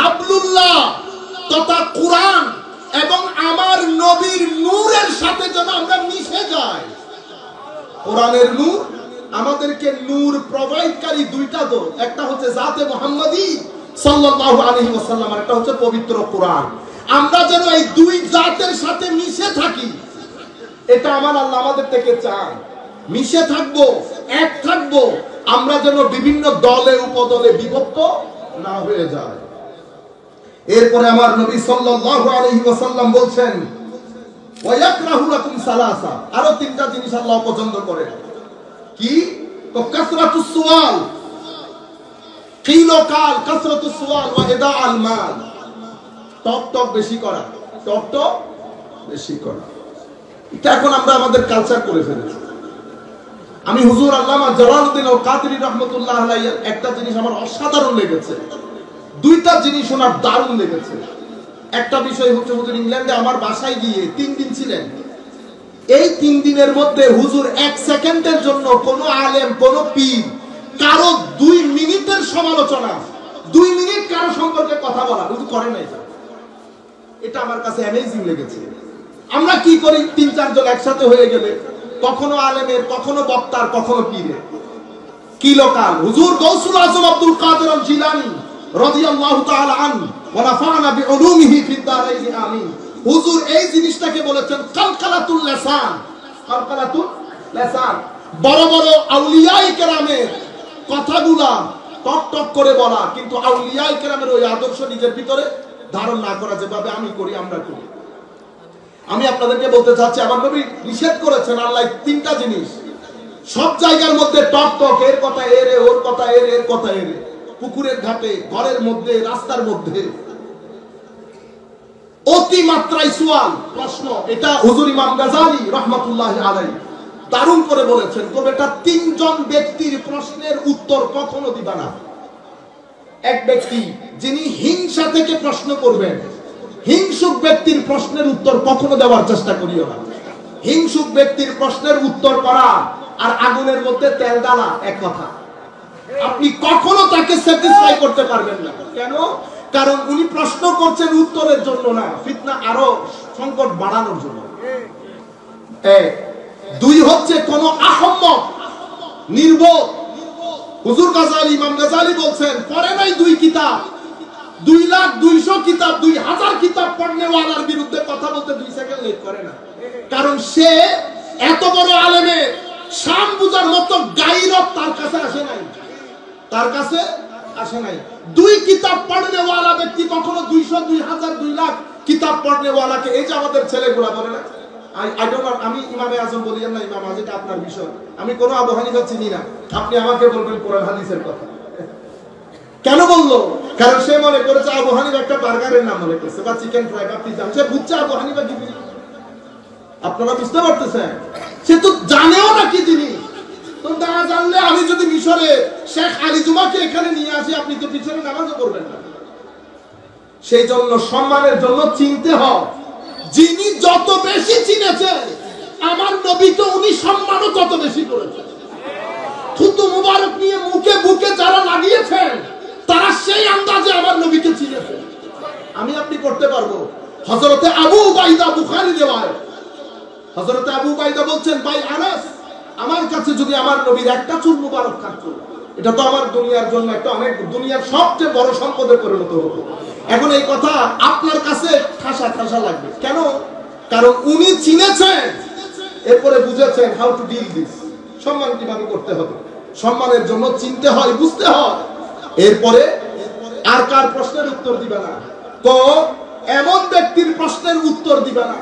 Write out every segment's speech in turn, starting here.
হাবলুল্লাহ তথা কুরআন এবং আমার নবীর নূরের সাথে যেন আমরা মিশে যাই। কোরআনের নূর আমাদেরকে নূর প্রোভাইডকারী দুইটা তো, একটা হচ্ছে জাতে মুহাম্মাদি সাল্লাল্লাহু আলাইহি ওয়াসাল্লাম, আর একটা হচ্ছে পবিত্র কোরআন। আমরা যেন এই দুই জাতের সাথে মিশে থাকি, এটা আমার আল্লাহ আমাদের থেকে চান। মিশে থাকবো, এক থাকবো, আমরা যেন বিভিন্ন দলে উপদলে বিভক্ত না হয়ে যায়। এরপরে আমার নবী সাল্লাল্লাহু আলাইহি ওয়াসাল্লাম বলছেন ওয়া ইয়াকরাহু লাকুম সালাসা, আরো তিনটা জিনিস আল্লাহ পছন্দ করেন। কি? তো কাসরাতুস সুয়াল, কিলো কাল, কাসরাতুস সুয়াল ওয়া ইদাআল মাল, টক টক বেশি করা, টক টক বেশি করা। এটা এখন আমরা আমাদের কালচার করে ফেলেছি। আমি হুজুর আল্লামা জালালউদ্দিন আল কাদেরী রাহমাতুল্লাহ আলাইহি একটা জিনিস আমার অসাধারণ লেগেছে, দুইটা জিনিস ওনার দারুণ লেগেছে। একটা বিষয় হচ্ছে হুজুর ইংল্যান্ডে আমার বাসায় গিয়ে 3 দিন ছিলেন। এই 3 দিনের মধ্যে হুজুর 1 সেকেন্ডের জন্য কোন আলেম, কোন পীর কারো 2 মিনিটের সমালোচনা, 2 মিনিট কারো সম্পর্কে কথা বলা হুজুর করে নাই। এটা আমার কাছে অ্যামেজিং লেগেছে। আমরা কি করি, 3-4 জন একসাথে হয়ে গেলে কখনো আলেমের, কখনো বক্তার, কখনো পীরের। কি লোকাল হুজুর গৌসুল আজম আব্দুল কাদের আল জিলানী রাদিয়াল্লাহু তাআলা আনহু ওয়া নাফা'না বিউলুমিহি ফিদ দারাইন আমিন। হুজুর এই জিনিসটাকে বলেছেন কালকালাতুল লিসান, কালকালাতুল লিসান। বড় বড় আউলিয়ায়ে কেরামের কথাগুলা টক টক করে বলা, কিন্তু আউলিয়ায়ে কেরামের ওই আদর্শ নিজের ভিতরে ধারণ না করা, যেভাবে আমি করি, আমরা করি। আমি আপনাদেরকে বলতে চাচ্ছি, আমার নবী নিষেধ করেছেন আল্লাহ 3টা জিনিস। সব জায়গার মধ্যে টক টক, এর কথা এর, ওর কথা এর, এর কথা এর, পুকুরের ঘাটে, ঘরের মধ্যে, রাস্তার মধ্যে অতিমাত্রায় সুয়াল, প্রশ্ন। এটা হুজুর ইমাম গাযালী রাহমাতুল্লাহি আলাইহি দারুণ করে বলেছেন। এটা 3 জন ব্যক্তির প্রশ্নের উত্তর কখনো দিবা না। এক ব্যক্তি যিনি হিংসা থেকে প্রশ্ন করবেন, হিংসুক ব্যক্তির প্রশ্নের উত্তর কখনো দেওয়ার চেষ্টা করিও না। হিংসুক ব্যক্তির প্রশ্নের উত্তর করা আর আগুনের মধ্যে তেল ডালা এক কথা। আপনি কখনো তাকে স্যাটিসফাই করতে পারবেন না। কেন? কারণ উনি প্রশ্ন করছেন উত্তরের জন্য না, ফিতনা আরো সংকট বাড়ানোর জন্য। 2 হচ্ছে কোন আহম্মক, নির্বোধ। হুজুর গাযালী, ইমাম গাযালী বলছেন, পড়ে নাই 2 কিতাব, 2,00,200 কিতাব, 2,000 কিতাব পড়নেওয়ালার বিরুদ্ধে কথা বলতে 2 সেকেন্ড লেট করে না। কারণ সে এত বড় আলেমের শান বুঝার মতো গায়রত তার কাছে আসে নাই, তার কাছে আসে নাই। 2 কিতাব পড়নেওয়ালা ব্যক্তি কখনো 200, 2,000, 2,00,000 কিতাব পড়নেওয়ালাকে, এই যে আমাদের ছেলেগুলা বলে না, আই ডোন্ট নো, আমি ইমামে আজম বলিয়েন না, ইমাম আজম, এটা আপনার বিষয়। আমি কোনো আবু হানিফা চিনি না, আপনি আমাকে বলবেন কোরআন হাদিসের কথা। কেন বললো? কারণ সে মনে করেছে আবু হানিফা একটা বার্গারের নাম মনে করছে, বা চিকেন ফ্রাই বা পিজ্জা। সে বুঝছে আবু হানিফা কি জিনিস, আপনারা বুঝতে পারতেছেন? সে তো জানেও না কি জিনিস। তো না জানলে আমি যদি মিশরে শেখ আলী জুমাকে এখানে নিয়ে আসি, আপনি তো পিছনে নামাজও করবেন না। সেই জন্য সম্মানের জন্য চিনতে হয়। যিনি যত বেশি চিনেছেন আমার নবীকে, উনি সম্মানও তত বেশি করেছেন। থুতু মুবারক নিয়ে মুখে বুকে যারা লাগিয়েছেন, তারা সেই আন্দাজে আমার নবীকে চিনেছেন। আমি আপনি করতে পারবো। হযরতে আবু উবাইদা, বুখারী রিওয়ায়াত, হযরতে আবু উবাইদা বলছেন, ভাই আনাস, আমার কাছে যদি আমার নবীর একটা চুল মুবারক থাকতো, এটা তো আমার দুনিয়ার জন্য একটা অনেক, দুনিয়ার সবচেয়ে বড় সম্পদে পরিণত হতো। এখন এই কথা আপনার কাছে ঠাসা ঠাসা লাগবে। কেন? কারণ উনি চিনেছেন, এরপরে বুঝেছেন হাউ টু ডিল দিস, সম্মান কিভাবে করতে হবে। সম্মানের জন্য চিনতে হয়, বুঝতে হয়। এরপরে আর কার প্রশ্নের উত্তর দিবে না, তো এমন ব্যক্তির প্রশ্নের উত্তর দিবে না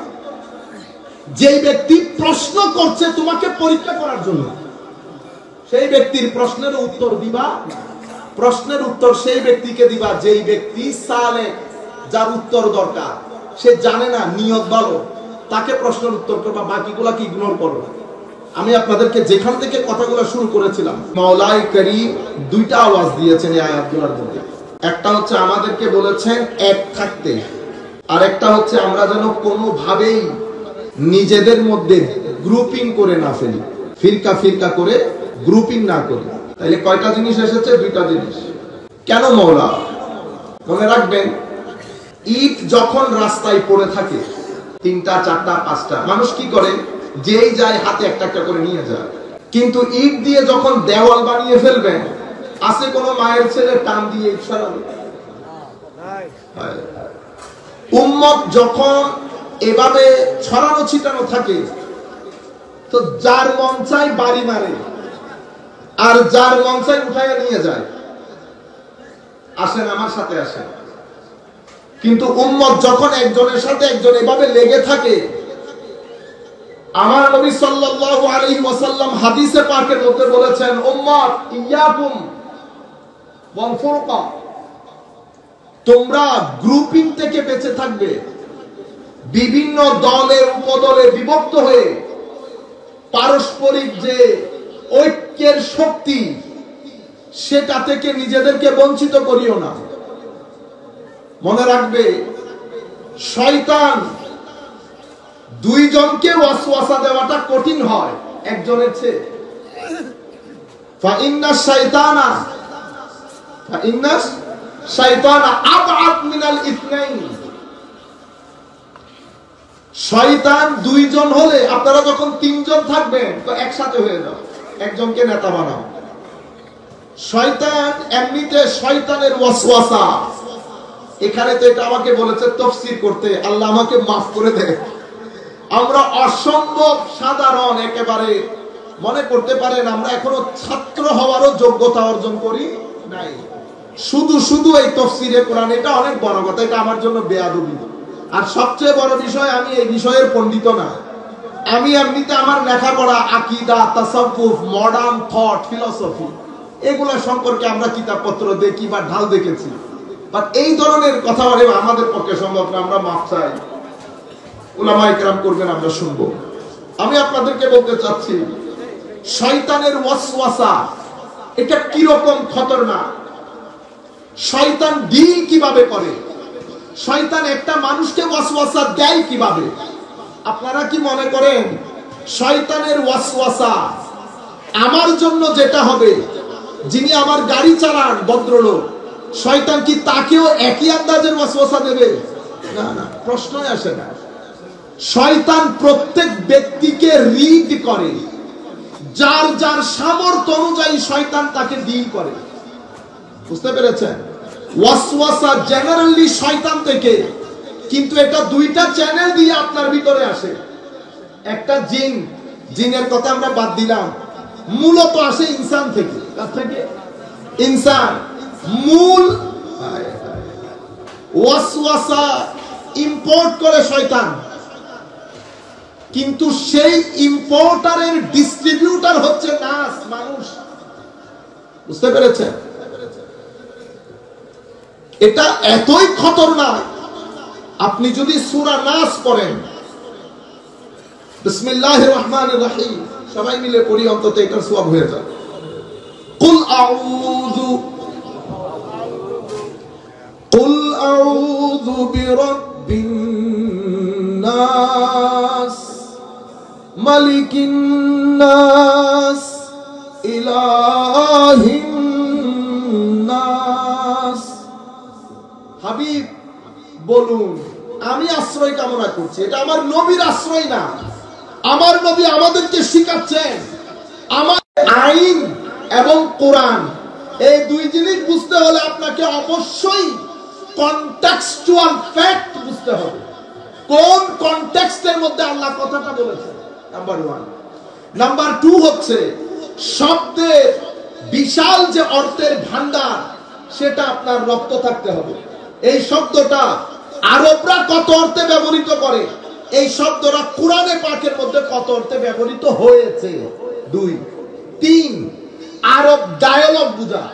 যেই ব্যক্তি প্রশ্ন করছে তোমাকে পরীক্ষা করার জন্য, সেই ব্যক্তির প্রশ্নের উত্তর দিবা। প্রশ্নের উত্তর সেই ব্যক্তিকে দিবা যেই ব্যক্তি সালেক, যার উত্তর দরকার, সে জানে না, নিয়ত ভালো, তাকে প্রশ্নের উত্তর করবা, বাকিগুলাকে ইগনোর করো। আমি আপনাদেরকে যেখান থেকে কথাগুলো শুরু করেছিলাম, মাওলাই করিম 2টা আওয়াজ দিয়েছেন এই আয়াতগুলোর মধ্যে। একটা হচ্ছে আমাদেরকে বলেছেন এক থাকতে, আর একটা হচ্ছে আমরা যেন কোনোভাবেই নিজেদের মধ্যে গ্রুপিং করে না ফেলি, ফিরকা ফিরকা করে গ্রুপিং না করি। তাহলে কয়টা জিনিস এসেছে? 2টা জিনিস। কেন মওলা? মনে রাখবেন, ইট যখন রাস্তায় পড়ে থাকে 3টা 4টা 5টা, মানুষ কি করে, যেই যায় হাতে একটা একটা করে নিয়ে যায়। কিন্তু ইট দিয়ে যখন দেওয়াল বানিয়ে ফেলবেন, আছে কোন মায়ের ছেলে টান দিয়ে ইট সরাবে? উম্মত যখন এভাবে ছড়ানো ছিটানো থাকে, তো যার মন চাই বাড়ি মারে, আর যার মন চাই উঠাইয়া নিয়ে যায়। আসেন আমার সাথে আসেন। কিন্তু উম্মত যখন একজনের সাথে একজন এভাবে লেগে থাকে, আমার নবী সাল্লাল্লাহু আলাইহি ওয়াসাল্লাম হাদিসে পাকের মধ্যে বলেছেন, উম্মত ইয়াকুম ওয়াল ফুরকা, তোমরা গ্রুপিং থেকে বেঁচে থাকবে, বিভিন্ন দলে উপদলে বিভক্ত হয়ে পারস্পরিক যে ঐক্যের শক্তি, সেটা থেকে নিজেদেরকে বঞ্চিত করিও না। মনে রাখবে, শয়তান দুইজনকে ওয়াসওয়াসা দেওয়াটা কঠিন হয় একজনের চেয়ে। ফাইন্না শাইতানা আবআদ মিনাল ইথনাইন। শয়তান দুইজন হলে, আপনারা যখন 3 জন থাকবেন তো একসাথে হয়ে যাও, একজনকে নেতা বানাও। শয়তান এমনিতে শয়তানের ওয়াসওয়াসা, এখানে তো এটা আমাকে বলেছে তাফসীর করতে, আল্লাহ আমাকে মাফ করে দেয়। আমরা অসম্ভব সাধারণ, একেবারে মনে করতে পারেন আমরা এখনো ছাত্র হওয়ারও যোগ্যতা অর্জন করি নাই। শুধু এই তাফসীরে কোরআন, এটা অনেক বড় কথা, এটা আমার জন্য বেয়াদবি। আর সবচেয়ে বড় বিষয়, আমি এই বিষয়ের পণ্ডিত না। আমি এমনিতে আমার লেখাপড়া আকীদা, তাসাউফ, মডার্ন থট, ফিলোসফি, এগুলা সম্পর্কে আমরা কিতাবপত্র দেখি বা ঢাল দেখেছি। বাট এই ধরনের কথা বলে আমাদের পক্ষে সম্ভব না। আমরা মাফ চাই, উলামায়ে কেরাম করবেন, আমরা শুনবো। আমি আপনাদেরকে বলতে চাচ্ছি, শয়তানের ওয়াসওয়াসা এটা কি রকম খতরনাক। শয়তান ডিল কিভাবে করে, শয়তান একটা মানুষকে ওয়াসওয়াসা দেয় কিভাবে? আপনারা কি মনে করেন শয়তানের ওয়াসওয়াসা আমার জন্য যেটা হবে, যিনি আমার গাড়ি চালান ভদ্রলোক, শয়তান কি তাকেও একই আন্দাজের ওয়াসওয়াসা দেবে? না না, প্রশ্নই আসে না। শয়তান প্রত্যেক ব্যক্তিকে রিড করে, যার যার সামর্থ্য অনুযায়ী শয়তান তাকে ডিল করে। বুঝতে পেরেছেন? ওয়াসওয়াসা জেনারেলি শয়তান থেকে, কিন্তু এটা 2টা চ্যানেল দিয়ে আপনার ভিতরে আসে। একটা জিনের কথা আমরা বাদ দিলাম, মূলত আসে ইনসান থেকে। কার থেকে? ইনসান। মূল ওয়াসওয়াসা ইম্পোর্ট করে শয়তান, কিন্তু সেই ইম্পোর্টারের ডিস্ট্রিবিউটর হচ্ছে নাস, মানুষ। বুঝতে পেরেছেন? এটা এতই খতরনাক, আপনি যদি সূরা নাস পড়েন, বিসমিল্লাহির রহমানির রহিম, সবাই মিলে পড়ি, অন্তত এটার সওয়াব হয়ে যায়। কুল আউযু বিরাব্বিন নাস, মালিকিন নাস, ইলাহিন নাস। হাবিব বলুন, আমি আশ্রয় কামনা করছি, এটা আমার নবীর আশ্রয় না। আমার নবী আমাদেরকে শিখাচ্ছেন, আমার আইন এবং কোরআন, এই 2 জিনিস বুঝতে হলে আপনাকে অবশ্যই কনটেক্সচুয়াল ফ্যাক্ট বুঝতে হবে। কোন কনটেক্সটের মধ্যে আল্লাহ কথাটা বলেছেন, নাম্বার 1। নাম্বার 2 হচ্ছে শব্দের বিশাল যে অর্থের ভান্ডার, সেটা আপনার রপ্ত থাকতে হবে। এই শব্দটা আরবরা কত অর্থে ব্যবহৃত করে, এই শব্দটা কোরআনে পাকের মধ্যে কত অর্থে ব্যবহৃত হয়েছে। 2, 3 আরব ডায়ালগ বুঝা।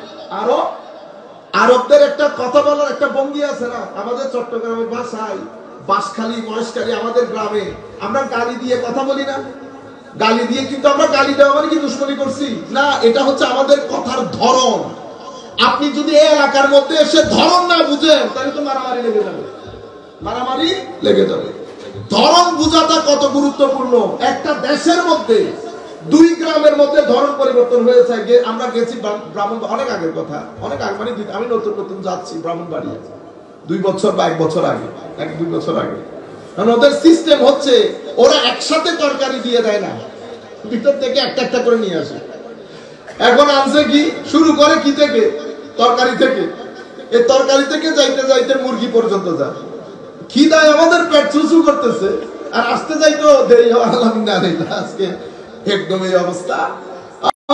আরবদের একটা কথা বলার একটা ভঙ্গি আছে না, আমাদের চট্টগ্রামের ভাষায়, বাঁশখালী, মহেশখালী, আমাদের গ্রামে আমরা গালি দিয়ে কথা বলি না। গালি দিয়ে, কিন্তু আমরা গালি দেওয়া মানে কি দুশ্মনী করছি না, এটা হচ্ছে আমাদের কথার ধরন। আপনি যদি এই এলাকার মধ্যে এসে ধরন না বুঝেন, তাহলে তো মারামারি লেগে যাবে, মারামারি লেগে যাবে। ধরন বুঝাটা কত গুরুত্বপূর্ণ। একটা দেশের মধ্যে 2 গ্রামের মধ্যে ধরন পরিবর্তন হয়েছে। আমরা গেছি ব্রাহ্মণ, অনেক আগের কথা, অনেক আগে, মানে আমি নতুন যাচ্ছি ব্রাহ্মণবাড়িয়া, 2 বছর বা 1 বছর আগে, 1-2 বছর আগে। কারণ ওদের সিস্টেম হচ্ছে ওরা একসাথে তরকারি দিয়ে দেয় না, ভিতর থেকে একটা একটা করে নিয়ে আসে। এখন আনছে কি, শুরু করে কি থেকে, তরকারি থেকে। এই তরকারি থেকে যাইতে যাইতে মুরগি পর্যন্ত যায়। খিদায় আমাদের পেট চুচু করতেছে, আর আসতে যাইতো দেরি হয়। আলহামদুলিল্লাহ আজকে একদম এই অবস্থা।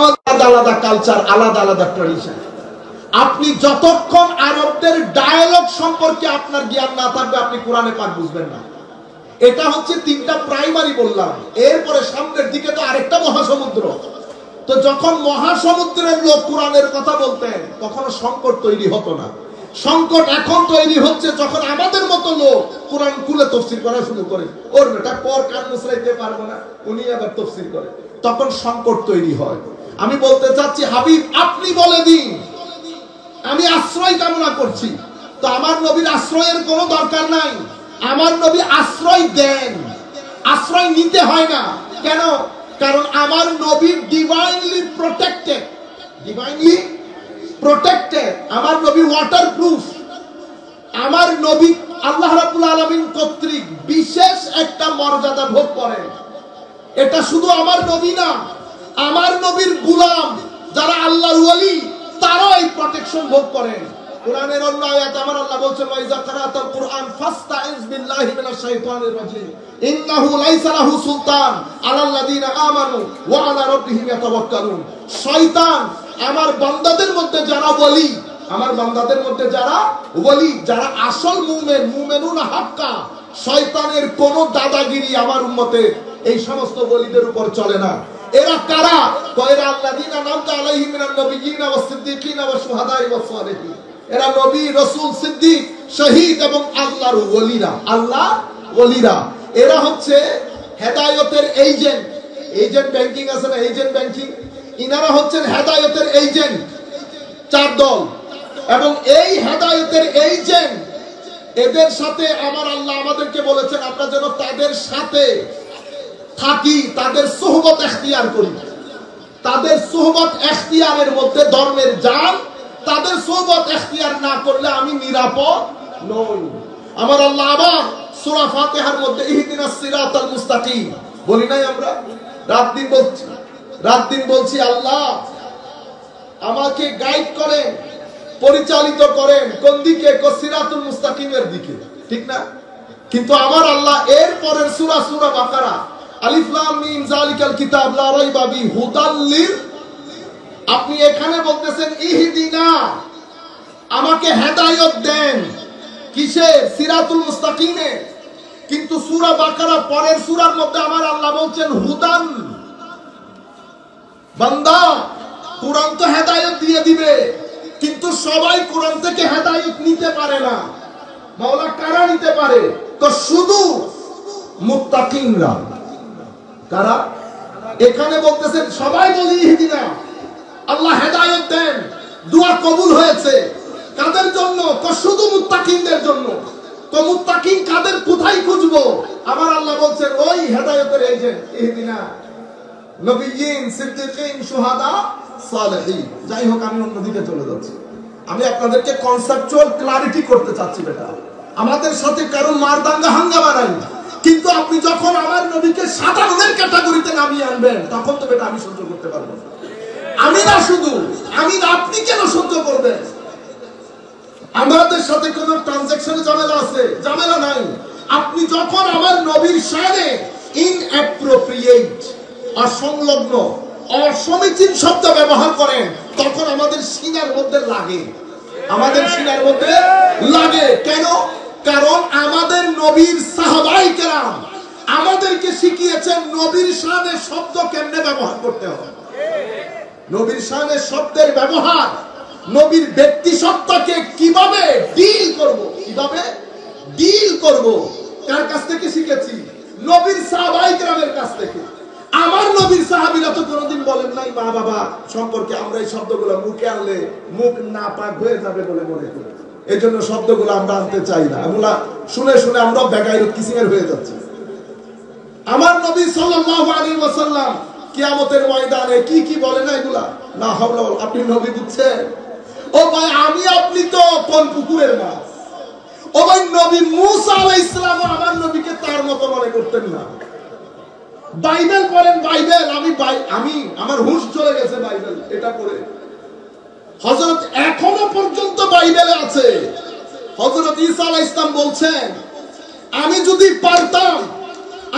আলাদা আলাদা কালচার, আলাদা আলাদা ট্র্যাডিশন। আপনি যতক্ষণ আরবদের ডায়ালগ সম্পর্কে আপনার জ্ঞান না থাকবে, আপনি কোরআনে পাক বুঝবেন না। এটা হচ্ছে 3টা প্রাইমারি বললাম। এরপরে সামনের দিকে তো আরেকটা মহাসমুদ্র। তো যখন মহাসমুদ্রের লোক কোরআনের কথা বলতেন, তখন সংকট তৈরি হতো না। সংকট এখন তৈরি হচ্ছে যখন আমাদের মতো লোক কোরআন খুলে তাফসীর করা শুরু করে। ওর বেটা পর কান মুছরাইতে পারবো না, উনি আবার তাফসীর করে, তখন সংকট তৈরি হয়। আমি বলতে চাচ্ছি, হাবিব আপনি বলে দিন, আমি আশ্রয় কামনা করছি। তো আমার নবীর আশ্রয়ের কোনো দরকার নাই। আমার নবী আশ্রয় দেন, আশ্রয় নিতে হয় না। কেন? কারণ আমার নবী ডিভাইনলি প্রটেক্টেড, ডিভাইনলি প্রটেক্টেড। আমার নবী ওয়াটারপ্রুফ। আমার নবী আল্লাহ রাব্বুল আলামিন কর্তৃক বিশেষ একটা মর্যাদা ভোগ করেন। এটা শুধু আমার নবী না, আমার নবীর গোলাম যারা আল্লাহর ওয়ালি, তারাও এই প্রটেকশন ভোগ করেন। কোরআনের অন্য আয়াতে আমার আল্লাহ বলছেন, ওয়াইজা কারাতাল কুরআন ফাস্তাইজ বিল্লাহি মিনাশ শাইতানির রাজিম ইন্নাহু লাইসা লাহু সুলতান আলাল্লাযিনা আমানু ওয়া আলা রাব্বিহিম ইয়াতাওয়াক্কালুন। শয়তান আমার বান্দাদের মধ্যে যারা ওয়ালি, আমার বান্দাদের মধ্যে যারা ওয়ালি, যারা আসল মুমিন, মুমিনুন হাক্কা, শয়তানের কোন দাদাগিরি আমার উম্মতের এই সমস্ত ওয়ালিদের উপর চলে না। এরা কারা? কয়রা আল্লাযিনা নামতা আলাইহিম মিনান নাবিয়্যিনা ওয়াস সিদ্দিকিনা ওয়াস শুহাদাই ওয়াস সালিহিন। এরা নবী, রাসূল, সিদ্দিক, শহীদ এবং আল্লাহর ওলিরা, আল্লাহর ওলিরা। এরা হচ্ছে হেদায়েতের এজেন্ট। এজেন্ট ব্যাংকিং আছে না, এজেন্ট ব্যাংকিং, ইনারা হচ্ছেন হেদায়েতের এজেন্ট। 4 দল। এবং এই হেদায়েতের এজেন্ট, এদের সাথে আমার আল্লাহ আমাদেরকে বলেছেন আমরা যেন তাদের সাথে থাকি, তাদের সোহবত এখতিয়ার করি। তাদের সোহবত এখতিয়ারের মধ্যে ধর্মের জান। তাদের সোহবত এখতিয়ার না করলে আমি নিরাপদ নই। আমার আল্লাহ আবার সূরা ফাতিহার মধ্যে ইহদিনাস সিরাতাল মুস্তাকিম বলি নাই আমরা? রাত দিন বলছি আল্লাহ আমাকে গাইড করেন, পরিচালিত করেন কোন দিকে? সিরাতুল মুস্তাকিমের দিকে, ঠিক না? কিন্তু আমার আল্লাহ এর পরের সূরা বাকারা, আলিফ লাম মিম যালিকাল কিতাব লা রাইবা ফি হুদাল লিল, আপনি এখানে বলতেছেন ইহদিনা, আমাকে হেদায়েত দেন। কিসে? সিরাতুল মুস্তাকিমে। কিন্তু সূরা বাকারা পরের সূরার মধ্যে আমার আল্লাহ বলছেন হুদান। বান্দা কোরআন তো হেদায়েত দিয়ে দিবে, কিন্তু সবাই কোরআন থেকে হেদায়েত নিতে পারে না। মাওলা কারা নিতে পারে? তো শুধু মুত্তাকিনরা। কারা? এখানে বলতেছেন সবাই বলি ইহদিনা, আল্লাহ হেদায়েত দেন। দোয়া কবুল হয়েছে কাদের জন্য? তো শুধু মুত্তাকিনদের জন্য। তো মুত্তাকিন কাদের, কোথায় খুঁজবো? আমার আল্লাহ বলছেন ওই হেদায়েতের এজেন্ট ইহদিনা নবিয়্যিন, সিদ্দিকিন, শুহাদা, সালেহিন। যাই হোক, আমি অন্যদিকে চলে যাচ্ছি। আমি আপনাদেরকে কনসেপচুয়াল ক্লারিটি করতে চাচ্ছি বেটা। আমাদের সাথে কারো মারদাঙ্গা হাঙ্গামা নাই, কিন্তু আপনি যখন আমার নবীকে সাধারণের ক্যাটাগরিতে নামিয়ে আনবেন, তখন তো বেটা আমি সহ্য করতে পারবো না। আমি না, শুধু আমি না, আপনি কেন সহ্য করবেন? আমাদের সাথে কোনো ট্রানজাকশনে ঝামেলা আছে? ঝামেলা নাই। আপনি যখন আমার নবীর শানে ইনঅ্যাপ্রোপ্রিয়েট, অসংলগ্ন, অসমীচীন শব্দ ব্যবহার করেন, তখন আমাদের সিনার মধ্যে লাগে, আমাদের সিনার মধ্যে লাগে। কেন? কারণ আমাদের নবীর সাহাবায়ে কেরাম আমাদেরকে শিখিয়েছেন নবীর শানে শব্দ কেমনে ব্যবহার করতে হয়। নবীর শানে শব্দের ব্যবহার, নবীর ব্যক্তি সত্তাকে কিভাবে ডিল করব, কিভাবে ডিল করব, কার কাছ থেকে শিখেছি? নবীর সাহাবায়ে কেরামের কাছ থেকে। আমার নবীর সাহাবীরা তো কোনোদিন বলেন নাই মা বাবা সম্পর্কে আমরা এই শব্দগুলো মুখে আনলে মুখ না পাক হয়ে যাবে বলে মনে করি, এই জন্য শব্দগুলো আমরা আনতে চাই না। এগুলা শুনে শুনে আমরা বেগাইরত কিসিমের হয়ে যাচ্ছি। আমার নবী সাল্লাল্লাহু আলাইহি ওয়াসাল্লাম কিয়ামতের ময়দানে কি কি বলে না, এগুলা না হাওলা। আপনি নবী বুঝছেন? ও ভাই, আমি আপনি তো কোন পুকুরের মাছ? নবী মুসা আলাইহিস সালাম আমার নবীকে তার মতো মনে করতেন না। বাইবেল পড়েন, বাইবেল আমি আমার হুঁশ চলে গেছে বাইবেল এটা পড়ে। হযরত এখনো পর্যন্ত বাইবেলে আছে, হযরত ঈসা আলাইহিস সালাম বলছেন, আমি যদি পারতাম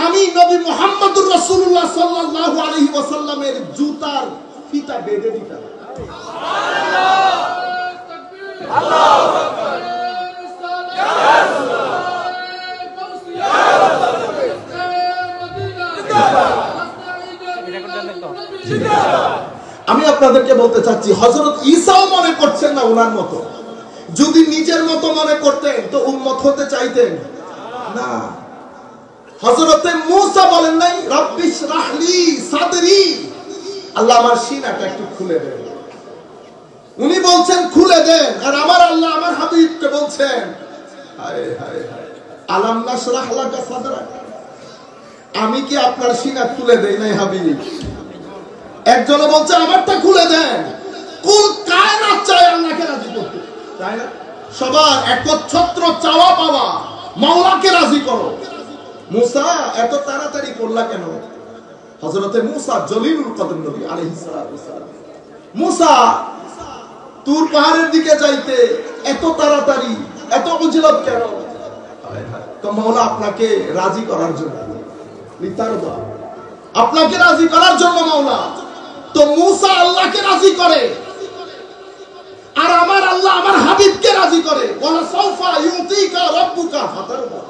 আমি নবী মুহাম্মদুর রাসূলুল্লাহ সাল্লাল্লাহু আলাইহি ওয়াসাল্লামের জুতার ফিতা বেঁধে দিতাম। আল্লাহু আকবার। আমি আপনাদেরকে বলতে চাচ্ছি, হযরত ঈসাও মনে করছেন না ওনার মতো। যদি নিজের মতো মনে করতেন তো উম্মত হতে চাইতেন না। হযরতে মুসা বলেন নাই রব্বিশ রাহলি সাদরি, আল্লাহ আমার সিনাটা একটু খুলে দেন। উনি বলছেন খুলে দেন, আর আমার আল্লাহ আমার হাবিবকে বলছেন হায় হায় হায় আলাম নাশরাহ লাকা সাদরাক, আমি কি আপনার সিনা খুলে দেই নাই হাবিব? একজনে বলছে আমারটা খুলে দেন। কুল কায়নাত চায় আল্লাহকে রাজি করতে, তাই না? সবার একচ্ছত্র চাওয়া পাওয়া, মাওলাকে রাজি করো। মুসা এত তাড়াতাড়ি করলা কেন? হযরতে মুসা জলিলুল কদর নবী আলাইহিস সালাতু ওয়াসালাম, মুসা তুর পাহাড়ের দিকে যাইতে এত তাড়াতাড়ি, এত উজলত কেন? তো মাওলা আপনাকে রাজি করার জন্য, লিতারদা, আপনাকে রাজি করার জন্য মাওলা। তো মুসা আল্লাহকে রাজি করে, আর আমার আল্লাহ আমার হাবিবকে রাজি করে। ওয়ালা সাউফা ইউতিকা রাব্বুকা ফাতারদা।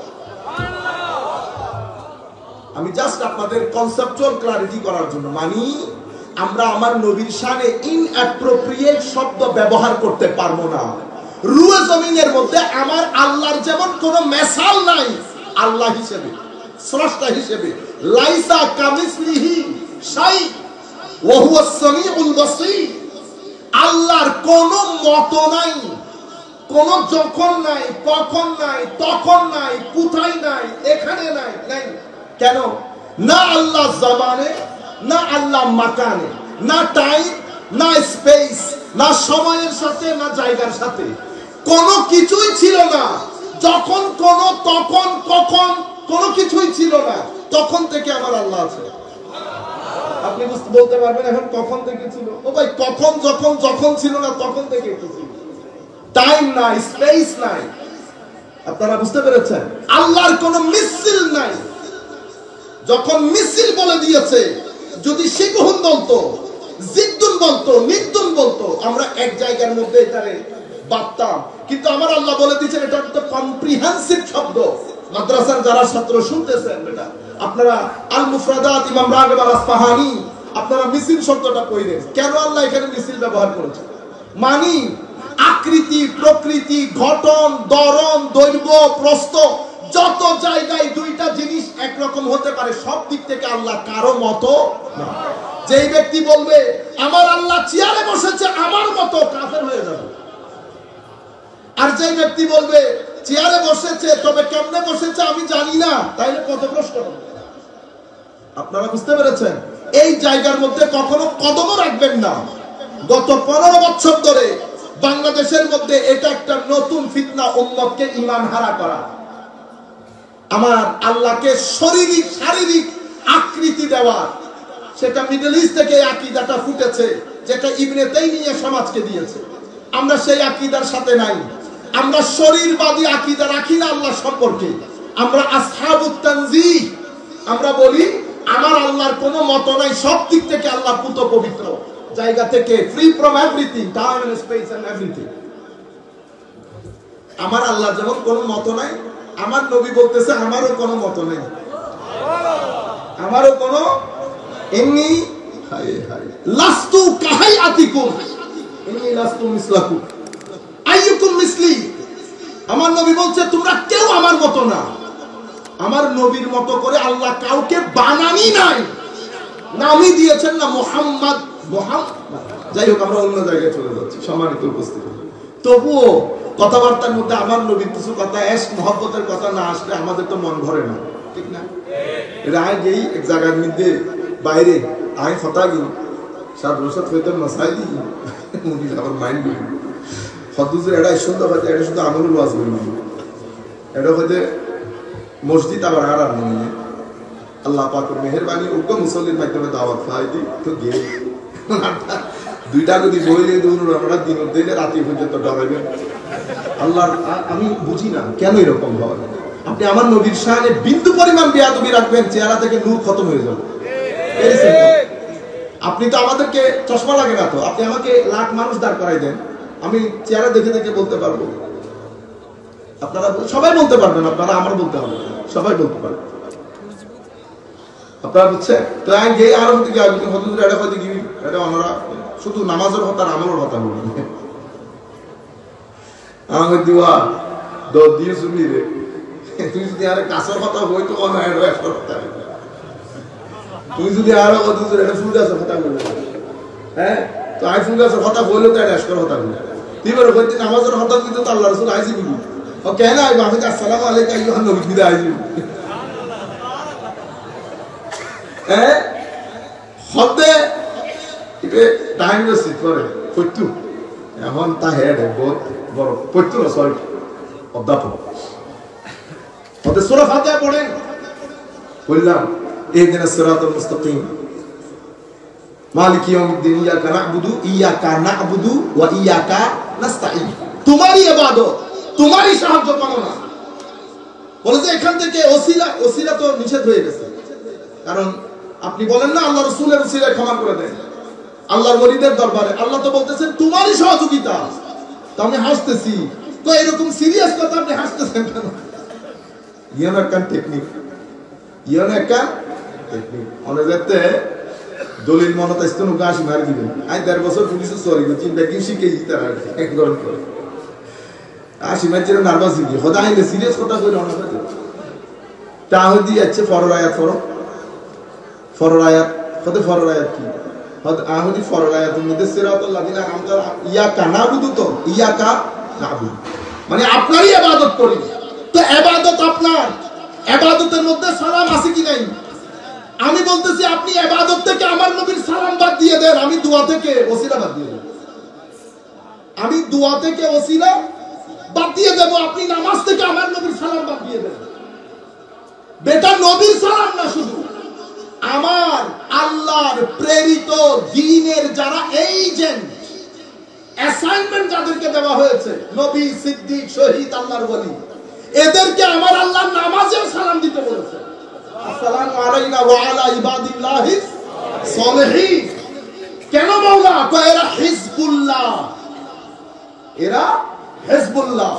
আমি জাস্ট আপনাদের কনসেপচুয়াল ক্লারিটি করার জন্য, মানে আমরা আমার নবীর শানে ইনঅ্যাপ্রোপ্রিয়েট শব্দ ব্যবহার করতে পারবো না। রুয়ে জমিনের মধ্যে আমার আল্লাহর যেমন কোনো মেসাল নাই আল্লাহ হিসেবে, স্রষ্টা হিসেবে। লাইসা কামিসলিহি শাই ওয়া হুয়াস সামিউল বাসীর। আল্লাহর কোনো মত নাই, কোন যখন নাই, কখন নাই, তখন নাই, কোথায় নাই, এখানে নাই, নাই। কেন? না আল্লাহ জামানে, না আল্লাহ মাকানে, না টাইম, না স্পেস, না সময়ের সাথে, না জায়গার সাথে, কোনো কিছুই ছিল না। যখন কোন, তখন কখন, কোনো কিছুই ছিল না। তখন থেকে আমার আল্লাহ আছে। আপনি বলতে পারবেন এখন কখন থেকে ছিল? ও ভাই, কখন যখন যখন ছিল না তখন থেকে ছিল। টাইম নাই, স্পেস নাই। আপনারা বুঝতে পেরেছেন? আল্লাহর কোনো মিছিল নাই। যখন মিছিল বলে দিয়েছে, যদি শিবহুন বলতো, জিদ্দুন বলতো, নিদ্দুন বলতো, আমরা এক জায়গার মধ্যে এটারে বাঁধতাম। কিন্তু আমার আল্লাহ বলে দিয়েছেন এটা একটা কম্প্রিহেনসিভ শব্দ। মাদ্রাসার যারা ছাত্র শুনতেছেন, বেটা আপনারা আল মুফরাদাত ইমাম রাগিব আল আসফাহানি, আপনারা মিছিল শব্দটা কইলেন কেন? আল্লাহ এখানে মিছিল ব্যবহার করেছে, মানি আকৃতি, প্রকৃতি, গঠন, ধরন, দৈর্ঘ্য, প্রস্থ, যত জায়গায় দুইটা জিনিস একরকম হতে পারে, সব দিক থেকে আল্লাহ কারো মতো না। যেই ব্যক্তি বলবে আমার আল্লাহ চেয়ারে বসেছে আমার মতো, কাফের হয়ে যাবে। আর যেই ব্যক্তি বলবে চেয়ারে বসেছে তবে কেমনে বসেছে আমি জানি না, তাইলে কত প্রশ্ন। আপনারা বুঝতে পেরেছেন? এই জায়গার মধ্যে কখনো কদমও রাখবেন না। গত 15 বছর ধরে বাংলাদেশের মধ্যে এটা একটা নতুন ফিতনা, উম্মতকে ঈমান হারা করা। আমার আল্লাহকে শারীরিক আকৃতি দেওয়া, সেটা মিডল ইস্ট থেকে আকীদাটা ফুটেছে, যেটা ইবনে তাইমিয়া সমাজকে দিয়েছে। আমরা সেই আকীদার সাথে নাই। আমরা শরীরবাদী আকীদা রাখি না আল্লাহ সম্পর্কে। আমরা আসহাবুত তানজিহ, আমরা বলি আমার আল্লাহর কোনো মত নাই, সব দিক থেকে আল্লাহ পুত পবিত্র জায়গা থেকে, free from everything, time and space and everything. আমার আল্লাহ যেমন কোনো মত নাই, আমার নবী বলতেছে আমারও কোনো মত নেই, আমারও কোনো এমনি লাস্তু কাহাইয়াতিকুম ইন্নী লাস্তু মিসলাকুম আইয়ুকুম মিসলি। আমার নবী বলছে তোমরা কেউ আমার মতো না। আমার নবীর মতো করে আল্লাহ কাউকে বানানি নাই, নামই দিয়েছেন না মুহাম্মদ। যাই হোক, আমরা অন্য জায়গায় চলে যাচ্ছি, সম্মানিত উপস্থিতি। তবুও কথাবার্তার মধ্যে আমার নবীর কিছু কথা, এশ মহব্বতের কথা না আসলে আমাদের তো মন ভরে না, ঠিক না? রায় গেই এক জায়গার মধ্যে বাইরে আয় কথা গেল সাত বছর হইতে মশাই দিই মুনি আমার মাইন্ড হদুজের এটা সুন্দর কথা, এটা শুধু আমলের ওয়াজ বলি। এটা হইতে মসজিদ আবার আর নয় আল্লাহ পাকের মেহেরবানি উগ্র মুসল্লির মাধ্যমে দাওয়াত খাওয়াই দিই তো গিয়ে দুইটা যদি বইলে আমরা দিন দিলে রাতে পর্যন্ত ডরাইবেন আল্লাহ। আমি বুঝি না কেন এরকম হয়। আপনি আমার নবীর শানে বিন্দু পরিমাণ বেয়াদবি রাখবেন, চেহারা থেকে নূর খতম হয়ে যাবে। আপনি তো আমাদেরকে চশমা লাগে না তো, আপনি আমাকে লাখ মানুষ দাঁড় করাই দেন, আমি চেহারা দেখে দেখে বলতে পারবো। আপনারা সবাই বলতে পারবেন, আপনারা আমার বলতে হবে, সবাই বলতে পারবেন। আপনারা বুঝছেন তো? যে আরো দিকে এটা আমরা শুধু নামাজের কথা আমলের কথা বলি। আমার দিওয়া দিয়ে শুনি রে, তুই যদি আরে কাছের কথা বই তো মনে হয় কথা, তুই যদি আরো এটা ফুল গাছের কথা বলবে, হ্যাঁ তো আই ফুল গাছের কথা বললে তো এটা এসকার কথা বলি। তুই বলে বলতে নামাজের কথা কিন্তু তো আল্লাহ রসুল আইসি বলি, ও কেন আইব আমি আসসালামু আলাইকুম আইয়ুহান নবী বিদা আইসি হ্যাঁ হতে এটা টাইম বেশি করে পড়তু এখন তা হেড বহুত বড় পড়তু না সরি অধ্যাপক হতে সূরা ফাতিহা পড়েন। বললাম ইহদিনাস সিরাতাল মুস্তাকিম মালিকি ইয়াউমিদ্দিন ইয়াকা না'বুদু ওয়া ইয়াকা নাস্তাঈন। তোমারই ইবাদত, তোমারই সাহায্য কামনা। বলেছে এখান থেকে ওসিলা তো নিষেধ হয়ে গেছে, কারণ আপনি বলেন না আল্লাহ রাসূলের ওসিলায় ক্ষমা করে দেন আল্লাহর ওলিদের দরবারে, আল্লাহ তো বলতেছেন তোমারই সহযোগিতা। তো আমি হাসতেছি, তো এরকম সিরিয়াস কথা আপনি হাসতেছেন কেন? ইয়ান একটা টেকনিক, মনে যেতে দলিল মনত আসতে নৌকা আসি মারি দিবেন। আমি 1.5 বছর পুলিশের সরি চিন্তা কি শিখে দিতে একদম করে আসি মাঝে নার্ভাস হয়ে গিয়ে হদা আইলে সিরিয়াস কথা কইল না তা হদি যাচ্ছে ফরর আয়াত কত ফরর আয়াত কি হদ আহদি ফরর আয়াত মধ্যে সিরাতাল লাযিনা আমতা ইয়াকা নাবুদু, তো ইয়াকা নাবুদু মানে আপনারই ইবাদত করি। তো ইবাদত আপনার, ইবাদতের মধ্যে সালাম আছে কি নাই? আমি বলতেছি আপনি ইবাদত থেকে আমার নবীর সালাম বাদ দিয়ে দেন, আমি দোয়া থেকে ওসিলা বাদ দিয়ে দেব, আমি দোয়া থেকে ওসিলা বাদ দিয়ে দেব, আপনি নামাজ থেকে আমার নবীর সালাম বাদ দিয়ে দেন। বেটা নবীর সালাম না, শুধু আমার আল্লাহর প্রেরিত দ্বীনের যারা এজেন্ট, অ্যাসাইনমেন্ট যাদেরকে দেওয়া হয়েছে, নবী, সিদ্দিক, শহীদ, আল্লাহর ওলি, এদেরকে আমার আল্লাহ নামাজেও সালাম দিতে বলেছে, আসসালামু আলাইনা ওয়া আলা ইবাদিল্লাহিস সালিহিন। কেন মাওলা কয় এরা হিজবুল্লাহ, এরা হিজবুল্লাহ,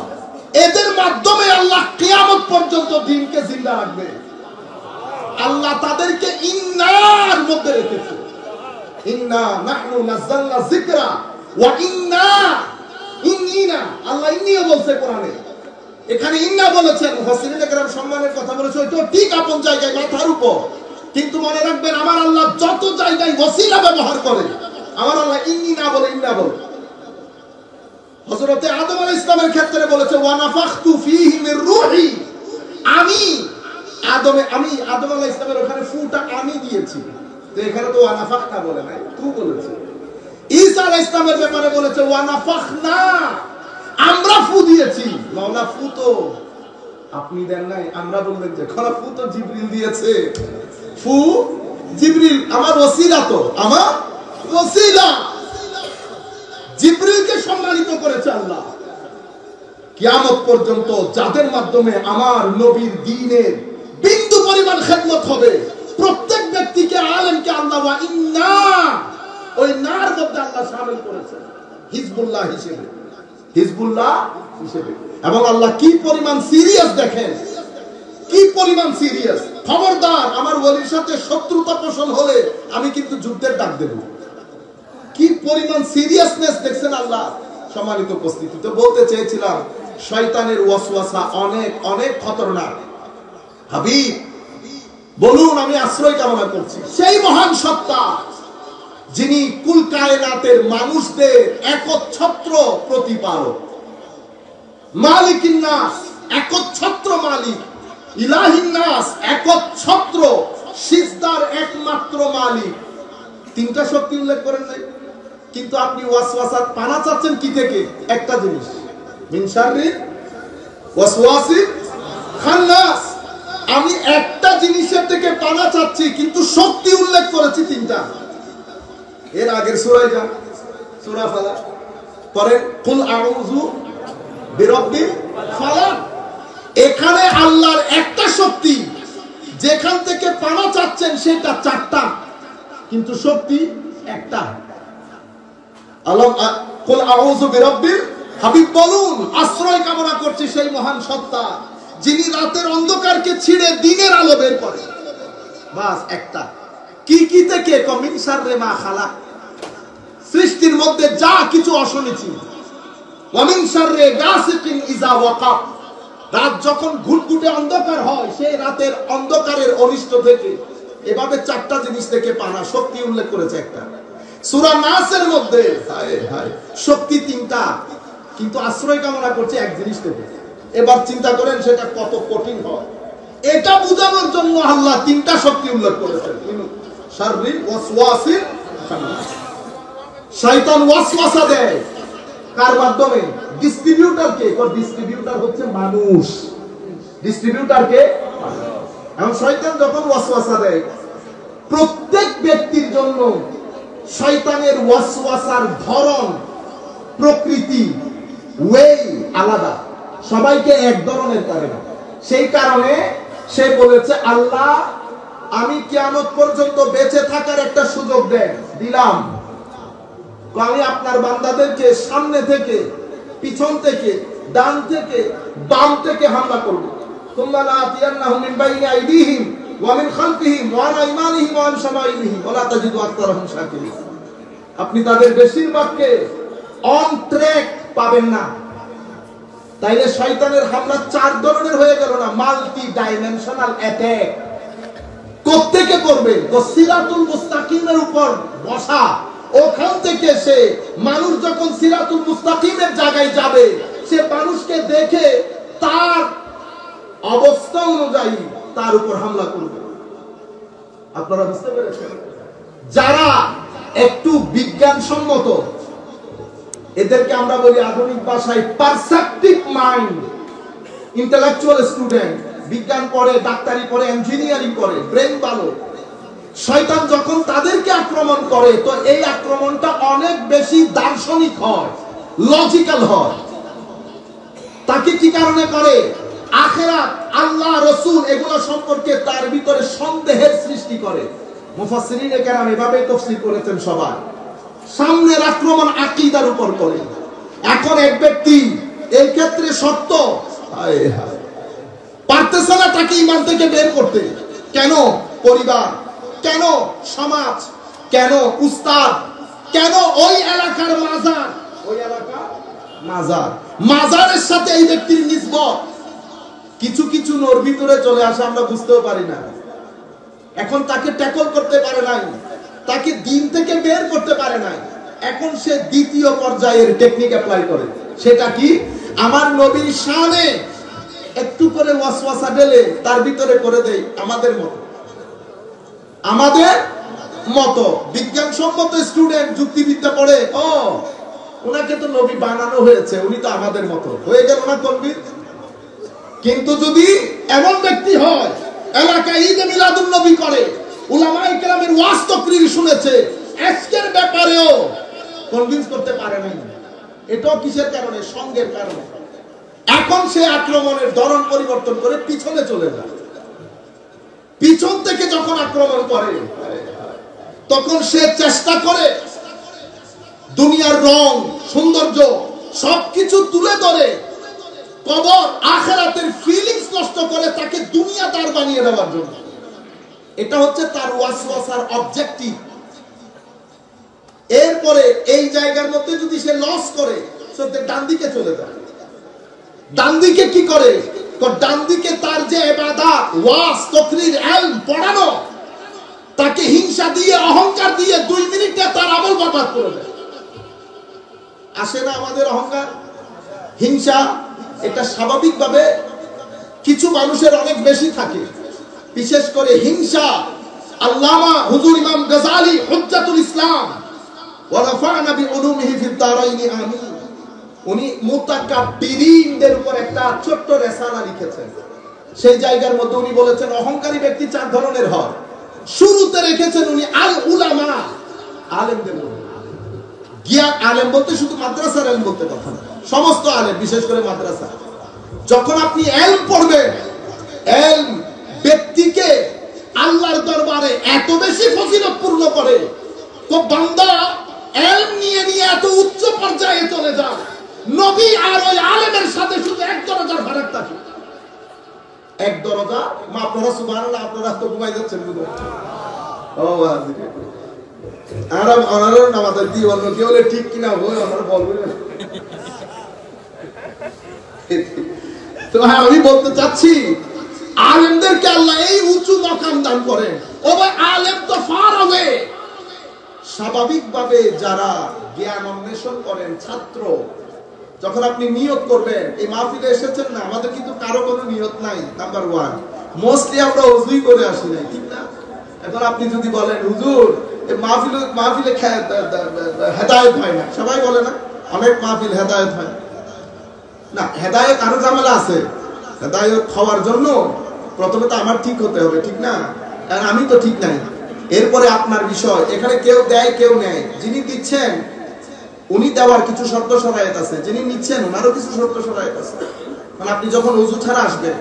এদের মাধ্যমে আল্লাহ কিয়ামত পর্যন্ত দ্বীনকে জিন্দা রাখবে। আল্লাহ তাদেরকে ইন্নার মধ্যে রেখেছে, ইন্না নাহনু নাযালনা যিকরা ওয়া ইন্না আল্লাহ ইন্নিও বলছে কোরআনে, এখানে ইন্না বলেছেন, মুফাসসিরিনে কেরাম সম্মানের কথা বলেছে, তো ঠিক আপন জায়গায় মাথার উপর, কিন্তু মনে রাখবেন আমার আল্লাহ যত জায়গায় ওসিলা ব্যবহার করে আমার আল্লাহ ইন্নি না বলে ইন্না বলে। হযরতে আদম আলাইহিস সালামের ক্ষেত্রে বলেছে ওয়া নাফাখতু ফীহি মির রূহি, আমি আদম আলাইহিস সালামের ওখানে ফুটা আমি দিয়েছি, তো এখানে তো ওয়া নাফাখনা বলে নাই, তু বলেছে। ঈসা আলাইহিস সালামের ব্যাপারে বলেছে ওয়া নাফাখনা, আমরা ফু দিয়েছি। মাওলা ফু তো আপনি দেন নাই, আমরা বললেন যে খরা ফু তো জিবরিল দিয়েছে, ফু জিবরিল আমার ওসিলা, তো আমার ওসিলা জিবরিলকে সম্মানিত করেছে আল্লাহ। কিয়ামত পর্যন্ত যাদের মাধ্যমে আমার নবীর দ্বীনের বিন্দু পরিমাণ খেদমত হবে, প্রত্যেক ব্যক্তিকে আলেমকে আল্লাহ ওয়া ইন্না ওই নার মধ্যে আল্লাহ শামিল করেছে হিজবুল্লাহ হিসেবে, হিজবুল্লাহ হিসেবে। এবং আল্লাহ কি পরিমাণ সিরিয়াস দেখেন, কি পরিমাণ সিরিয়াস। খবরদার আমার ওলির সাথে শত্রুতা পোষণ হলে আমি কিন্তু যুদ্ধের ডাক দেব। কি পরিমাণ সিরিয়াসনেস দেখছেন আল্লাহ। সম্মানিত উপস্থিতি, তো বলতে চেয়েছিলাম শয়তানের ওয়াসওয়াসা অনেক অনেক খতরনাক। হাবিব বলুন আমি আশ্রয় কামনা করছি সেই মহান সত্তা যিনি কুল কায়নাতের মানুষদের একচ্ছত্র প্রতিপালক, মালিকিন নাস একচ্ছত্র মালিক, ইলাহিন নাস একচ্ছত্র সিজদার একমাত্র মালিক। তিনটা শক্তি উল্লেখ করেন নাই, কিন্তু আপনি ওয়াসওয়াসাত পানা চাচ্ছেন কি থেকে? একটা জিনিস, মিন শাররি ওয়াসওয়াসি খান্নাস, আমি একটা জিনিসের থেকে পানা চাচ্ছি কিন্তু শক্তি উল্লেখ করেছি তিনটা। এর আগের সূরায় যা সূরা ফালাক, পরে কুল আউযু বিরাব্বিল ফালাক। এখানে আল্লাহর একটা শক্তি, যেখান থেকে পানা চাচ্ছেন সেটা চারটা কিন্তু শক্তি একটা। কুল আউযু বিরাব্বিল, হাবিব বলুন আশ্রয় কামনা করছি সেই মহান সত্তা যিনি রাতের অন্ধকারকে ছিঁড়ে দিনের আলো বের করে। বাস একটা। কি কি থেকে? মিন শাররি মা খালাক, সৃষ্টির মধ্যে যা কিছু অশুনেছি। ওয়া মিন শাররি গাসিকিন ইযা ওয়াকাব, রাত যখন ঘুটঘুটে অন্ধকার হয় সেই রাতের অন্ধকারের অনিষ্ট থেকে। এভাবে চারটা জিনিস থেকে পানা শক্তি উল্লেখ করেছে একটা। সূরা নাসের মধ্যে হায় হায় শক্তি তিনটা কিন্তু আশ্রয় কামনা করছে এক জিনিস থেকে। এবার চিন্তা করেন সেটা কত কঠিন হয়। এটা বোঝানোর জন্য আল্লাহ তিনটা শক্তি উল্লেখ করেছেন। শাররি ওয়াসওয়াসিল খান্নাস, শয়তান ওয়াসওয়াসা দেয় কার মাধ্যমে? ডিস্ট্রিবিউটর কে? ডিস্ট্রিবিউটর হচ্ছে মানুষ। ডিস্ট্রিবিউটর কে? এখন শয়তান যখন ওয়াসওয়াসা দেয়, প্রত্যেক ব্যক্তির জন্য শয়তানের ওয়াসওয়াসার ধরন, প্রকৃতি, ওয়ে আলাদা, সবাইকে এক ধরনের করে না। সেই কারণে সে বলেছে আল্লাহ আমি কিয়ামত পর্যন্ত বেঁচে থাকার একটা সুযোগ দেন, দিলাম। আমি আপনার বান্দাদেরকে সামনে থেকে, পিছন থেকে, ডান থেকে, বাম থেকে হামলা করব। সুম্মা লাআতিয়ান্নাহুম মিন বাইনি আইদিহিম ওয়া মিন খালফিহিম ওয়া আন আইমানিহিম ওয়া আন শামাইলিহিম ওয়া লা তাজিদু আকতারাহুম শাকিরিন। আপনি তাদের বেশিরভাগকে অন ট্র্যাক পাবেন না। তাইলে শয়তানের হামলা চার ধরনের হয়ে গেল না? Multi dimensional attack. কোত্থেকে করবে? সিরাতুল মুস্তাকিমের উপর বসা, ওখান থেকে সে মানুষ যখন সিরাতুল মুস্তাকিমের জায়গায় যাবে, সে মানুষকে দেখে তার অবস্থা অনুযায়ী তার উপর হামলা করবে। আপনারা বুঝতে পেরেছেন? যারা একটু বিজ্ঞানসম্মত, এদেরকে আমরা বলি আধুনিক ভাষায় পারসেপটিভ মাইন্ড, ইন্টেলেকচুয়াল স্টুডেন্ট, বিজ্ঞান পড়ে, ডাক্তারি পড়ে, ইঞ্জিনিয়ারিং করে, ব্রেন ভালো। শয়তান যখন তাদেরকে আক্রমণ করে তো এই আক্রমণটা অনেক বেশি দার্শনিক হয়, লজিক্যাল হয়। তাকে কি কারণে করে? আখিরাত, আল্লাহ, রাসূল এগুলো সম্পর্কে তার ভিতরে সন্দেহের সৃষ্টি করে। মুফাসসিরিনে কেরাম এভাবেই তাফসীর করেছেন সবাই। সামনের আক্রমণ আকীদার উপর করে। এখন এক ব্যক্তি এই ক্ষেত্রে সত্য পারতেছে না তাকে ঈমান থেকে বের করতে। কেন? পরিবার, কেন সমাজ, কেন উস্তাদ, কেন ওই এলাকার মাজার, ওই এলাকার মাজার, মাজারের সাথে এই ব্যক্তির নিসবত। কিছু কিছু নোর ভিতরে চলে আসে, আমরা বুঝতেও পারি না। এখন তাকে ট্যাকল করতে পারে নাই, তাকে দিন থেকে বের করতে পারে নাই। এখন সে দ্বিতীয় পর্যায়ের টেকনিক অ্যাপ্লাই করে। সেটা কি? আমার নবীর শানে একটু করে ওয়াসওয়াসা ঢেলে তার ভিতরে করে দেয় আমাদের মতো। আমাদের মতো বিজ্ঞানসম্মত স্টুডেন্ট যুক্তিবিদ্যা পড়ে, ও ওনাকে তো নবী বানানো হয়েছে, উনি তো আমাদের মতো, হয়ে গেল না কনভিন্স। কিন্তু যদি এমন ব্যক্তি হয় এলাকায় ঈদে মিলাদুন নবী করে, উলামায়ে কেরামের ওয়াজ তাকরীর শুনেছে, আজকের ব্যাপারেও কনভিন্স করতে পারে নাই, এটাও কিসের কারণে? সঙ্গের কারণে। এখন সে আক্রমণের ধরন পরিবর্তন করে পিছনে চলে যায়। পিছন থেকে যখন আক্রমণ করে তখন সে চেষ্টা করে দুনিয়ার রং, সৌন্দর্য সবকিছু তুলে ধরে কবর আখিরাতের ফিলিংস নষ্ট করে তাকে দুনিয়াদার বানিয়ে দেওয়ার জন্য। এটা হচ্ছে তার ওয়াসওয়াসার অবজেক্টিভ। এরপরে এই জায়গার মধ্যে যদি সে লস করে, সে ডান দিকে চলে যায়। ডান দিকে কি করে? ডান দিকে তার যে ইবাদত, ওয়াজ, তাকরীর, ইলম পড়ানো, তাকে হিংসা দিয়ে, অহংকার দিয়ে 2 মিনিটে তার আমল বরবাদ করে দেয়। আসে না আমাদের অহংকার, হিংসা? এটা স্বাভাবিকভাবে কিছু মানুষের অনেক বেশি থাকে, বিশেষ করে হিংসা। আল্লামা হুজুর ইমাম গাযালি হুজ্জাতুল ইসলাম ওয়া রাফা'না বিউলুমিহি ফিদ দারাইন আমিন, উনি মুতাকাব্বিরিনদের উপর একটা ছোট্ট রিসালা লিখেছেন। সেই জায়গার মধ্যে উনি বলেছেন অহংকারী ব্যক্তি 4 ধরনের হয়। শুরুতে রেখেছেন উনি আল উলামা, আলেমদের। জ্ঞান আলেম বলতে শুধু মাদ্রাসার আলেম বলতে কথা না, সমস্ত আলেম, বিশেষ করে মাদ্রাসা। যখন আপনি ইলম পড়বেন, ইলম ব্যক্তিকে আল্লাহর দরবারে এত বেশি ফজিলতপূর্ণ করে, তো বান্দা ইলম নিয়ে নিয়ে এত উচ্চ পর্যায়ে চলে যায়, নবী আর ওই আলেমের সাথে শুধু 1 দরজার ফারাক থাকে। 1 দরজা। মা আপনারা সুবহানাল্লাহ, আপনারা তো ঘুমাই যাচ্ছেন বুঝুন। ও আরাম অনারর নামাজ দিয়ে অন্য কেউ বলে ঠিক কিনা বই আমরা বলবেন। তো হ্যাঁ, আমি বলতে চাচ্ছি আলেমদেরকে আল্লাহ এই উঁচু মাকাম দান করেন। ও ভাই, আলেম তো ফার হবে। স্বাভাবিকভাবে যারা জ্ঞান অন্বেষণ করেন, ছাত্র, যখন আপনি নিয়ত করবেন, এই মাহফিলে এসেছেন না, আমাদের কিন্তু কারো কোনো নিয়ত নাই। নাম্বার 1, মোস্টলি আমরা ওযুই করে আসি নাই, ঠিক না? এখন আপনি যদি বলেন হুজুর এই মাহফিলে হেদায়েত হয় না, সবাই বলে না অনেক মাহফিল হেদায়েত হয় না। হেদায়েত আরো ঝামেলা আছে। হেদায়েত হওয়ার জন্য প্রথমে তো আমার ঠিক হতে হবে, ঠিক না? কারণ আমি তো ঠিক নাই। এরপরে আপনার বিষয়, এখানে কেউ দেয় কেউ নেয়। যিনি দিচ্ছেন উনি দেওয়ার কিছু শর্ত শরায়েত আছে, যিনি নিচ্ছেন ওনারও কিছু শর্ত শরায়েত আছে। মানে আপনি যখন ওযু ছাড়া আসবেন,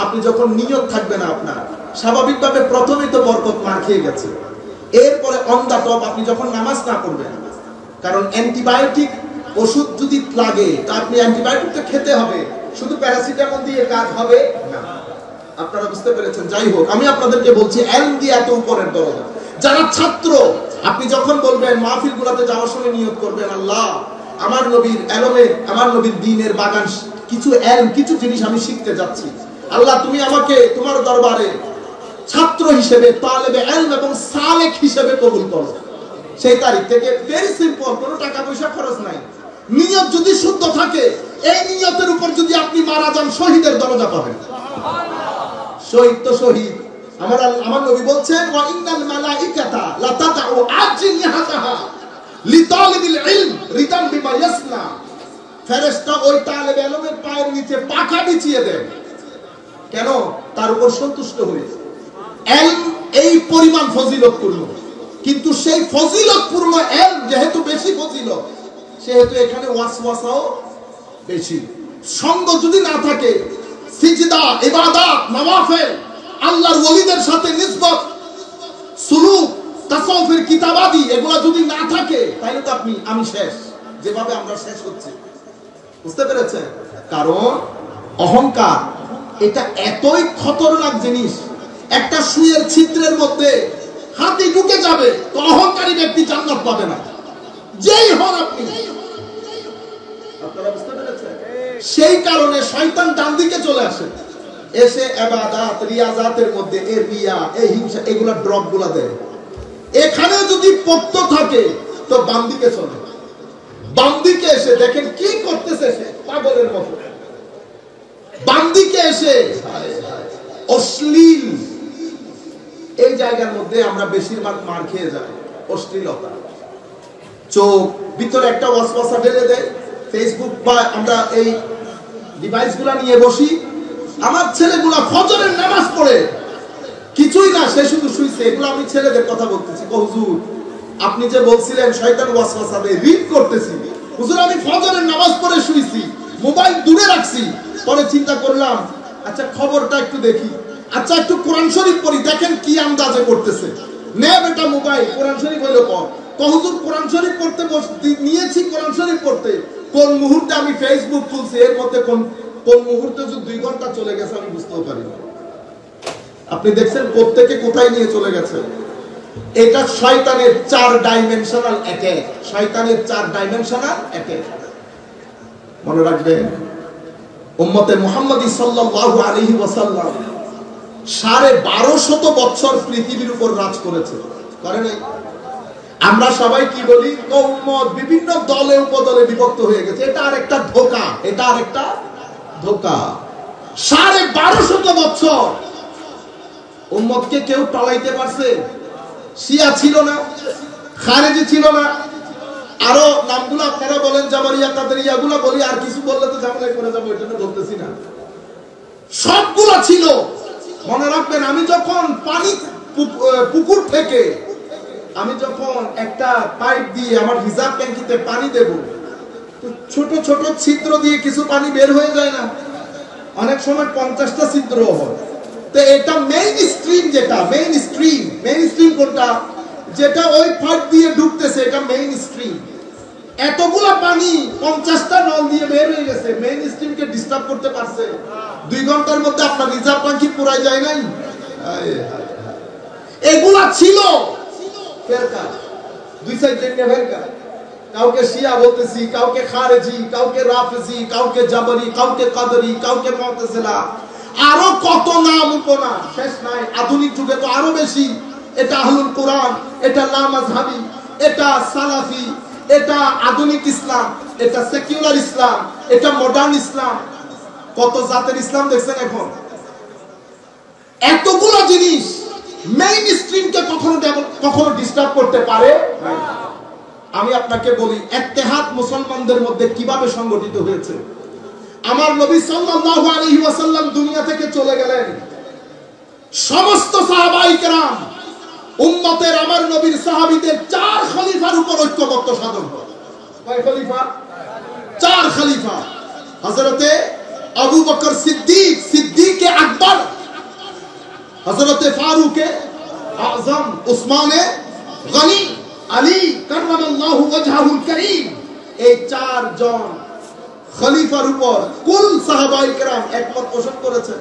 আপনি যখন নিয়ত থাকবে না আপনার, স্বাভাবিকভাবে প্রথমেই তো বরকত মার খেয়ে গেছে। এরপরে অন দা টপ আপনি যখন নামাজ না পড়বেন, কারণ অ্যান্টিবায়োটিক ওষুধ যদি লাগে তা আপনি অ্যান্টিবায়োটিক তো খেতে হবে, শুধু প্যারাসিটামল দিয়ে কাজ হবে না। আপনারা বুঝতে পেরেছেন? যাই হোক, আমি আপনাদেরকে বলছি ইলম দিয়ে এত উপরের দরজা। যারা ছাত্র, আপনি যখন বলবেন মাহফিলগুলোতে যাওয়ার সময় নিয়ত করবেন, আল্লাহ আমার নবীর ইলমের, আমার নবীর দ্বীনের বাগান, কিছু ইলম, কিছু জিনিস আমি শিখতে যাচ্ছি। আল্লাহ তুমি আমাকে তোমার দরবারে ছাত্র হিসেবে, তালেবে ইলম এবং সালেক হিসেবে কবুল করো। সেই তারিখ থেকে ভেরি সিম্পল, কোনো টাকা পয়সা খরচ নাই। নিয়ত যদি শুদ্ধ থাকে, এই নিয়তের উপর যদি আপনি মারা যান, শহীদের দরজা পাবেন। শহীদ তো শহীদ। আমার নবী বলছেন ওয়া ইন্নাল মালাইকাতা লা তাদউ আজনিহাতাহা লিতালিবিল ইলম রিদাম বিমা ইয়াসনা। ফেরেশতা ওই তালেবে ইলমের পায়ের নিচে পাখা বিছিয়ে দেন। কেন? তার উপর সন্তুষ্ট হয়েছে। ইলম এই পরিমাণ ফজিলতপূর্ণ, কিন্তু সেই ফজিলতপূর্ণ ইলম যেহেতু বেশি ফজিলত, সেহেতু এখানে ওয়াসওয়াসাও বেশি। সঙ্গ যদি না থাকে, সিজদা, ইবাদত, নওয়াফিল, আল্লাহর ওলিদের সাথে নিসবত, সুলুক, তাসাউফের কিতাবাদি, এগুলো যদি না থাকে, তাহলে তো আমি শেষ, যেভাবে আমরা শেষ হচ্ছে। বুঝতে পেরেছেন? কারণ অহংকার এটা এতই খতরনাক জিনিস। একটা সুয়ের ছিদ্রের মধ্যে হাতি ঢুকে যাবে, তো অহংকারী ব্যক্তি জান্নাত পাবে না, যেই হন আপনি। আপনারা বুঝতে পেরেছেন? সেই কারণে শয়তান ডান দিকে চলে আসে, এসে ইবাদত, রিয়াজাতের মধ্যে এই রিয়া, এই হিংসা, এগুলা ড্রপ গুলা দেয়। এখানে যদি পক্ত থাকে তো বাম দিকে চলে। বাম দিকে এসে দেখেন কি করতেছে সে, পাগলের মতো। বাম দিকে এসে অশ্লীল, এই জায়গার মধ্যে আমরা বেশিরভাগ মার খেয়ে যাই। অশ্লীলতা, চোখ ভিতরে একটা ওয়াসওয়াসা ঢেলে দেয়। ফেসবুক বা আমরা এই ডিভাইসগুলা নিয়ে বসি। আমার ছেলেগুলা ফজরের নামাজ পড়ে কিছুই না, সে শুধু শুইছে। এগুলো আমি ছেলেদের কথা বলতেছি। হুজুর আপনি যে বলছিলেন শয়তান ওয়াসওয়াসা দেয়, রিড করতেছি। হুজুর আমি ফজরের নামাজ পড়ে শুইছি, মোবাইল দূরে রাখছি। পরে চিন্তা করলাম, আচ্ছা খবরটা একটু দেখি, আচ্ছা একটু কোরআন শরীফ পড়ি, দেখেন কি আন্দাজে করতেছে। নে বেটা মোবাইল, কোরআন শরীফ হইলো পর। হুজুর কোরআন শরীফ পড়তে নিয়েছি, কোরআন শরীফ পড়তে কোন মুহূর্তে আমি ফেসবুক খুলছি, এর মধ্যে কোন মুহূর্তে যে 2 ঘন্টা চলে গেছে আমি বুঝতেও পারি না। আপনি দেখছেন প্রত্যেকে কোথায় নিয়ে চলে গেছে। এটা শয়তানের 4 ডাইমেনশনাল অ্যাটাক। শয়তানের 4 ডাইমেনশনাল অ্যাটাক। মনে রাখবেন, উম্মতে মুহাম্মাদী সাল্লাল্লাহু আলাইহি ওয়াসাল্লাম 1250 বছর পৃথিবীর উপর রাজ করেছে, করে নাই? আমরা সবাই কি বলি, উম্মত বিভিন্ন দলে উপদলে বিভক্ত হয়ে গেছে। এটা আরেকটা ধোঁকা, এটা আরেকটা ধোঁকা। 1250 বছর উম্মতকে কেউ টলাইতে পারছে? শিয়া ছিল না, খারেজি ছিল না, আরো নামগুলো আপনারা বলেন, জাবারিয়া, কাদেরিয়া, এগুলো বলি, আর কিছু বললে তো ঝামেলায় পড়ে যাবো, ওই জন্য বলতেছি না। সবগুলো ছিল। মনে রাখবেন, আমি যখন পানি পুকুর থেকে আমি যখন একটা পাইপ দিয়ে আমার রিজার্ভ ট্যাঙ্কিতে পানি দেব, ছোট ছোট ছিদ্র দিয়ে কিছু পানি বের হয়ে যায় না? অনেক সময় 50টা ছিদ্র হয়। তো এটা মেইন স্ট্রিম, যেটা মেইন স্ট্রিম কোনটা? যেটা ওই পাইপ দিয়ে ঢুকতেছে, এটা মেইন স্ট্রিম। এতগুলা পানি 50টা নল দিয়ে বের হয়ে গেছে, মেইন স্ট্রিমকে ডিস্টার্ব করতে পারছে? 2 ঘন্টার মধ্যে আপনার রিজার্ভ ট্যাঙ্কি পুরাই যায় নাই? এগুলা ছিল ফেরকা, দুই সাইড থেকে ফেরকা। কাউকে শিয়া বলতেছি, কাউকে খারেজি, কাউকে রাফেজি, কাউকে জাবরি, কাউকে কাদরি, কাউকে মুতাজিলা, আরো কত নাম উপনা শেষ নাই। আধুনিক যুগে তো আরো বেশি। এটা আহলুল কোরআন, এটা লামাযহাবি, এটা সালাফি, এটা আধুনিক ইসলাম, এটা সেকুলার ইসলাম, এটা মডার্ন ইসলাম। কত জাতের ইসলাম দেখছেন এখন। এতগুলো জিনিস মেইন স্ট্রিমকে কখনো ডিস্টার্ব করতে পারে না। আমি আপনাকে বলি, ইত্তেহাদ মুসলমানদের মধ্যে কিভাবে সংগঠিত হয়েছে। আমার নবী সাল্লাল্লাহু আলাইহি ওয়াসাল্লাম দুনিয়া থেকে চলে গেলেন, সমস্ত সাহাবায়ে কেরাম উম্মতের আমার নবীর সাহাবীদের 4 খলিফার উপর ঐক্যবদ্ধ সাধন হয়। কয় খলিফা? 4 খলিফা। হযরতে আবু বকর সিদ্দিক, সিদ্দিকে আকবর, হযরতে ফারুকে আযম, উসমানে গনি, আলী কাররামাল্লাহু ওয়াজহাহুল কারীম। এই 4 জন খলিফার উপর কুল সাহাবায়ে কেরাম একমত পোষণ করেছেন।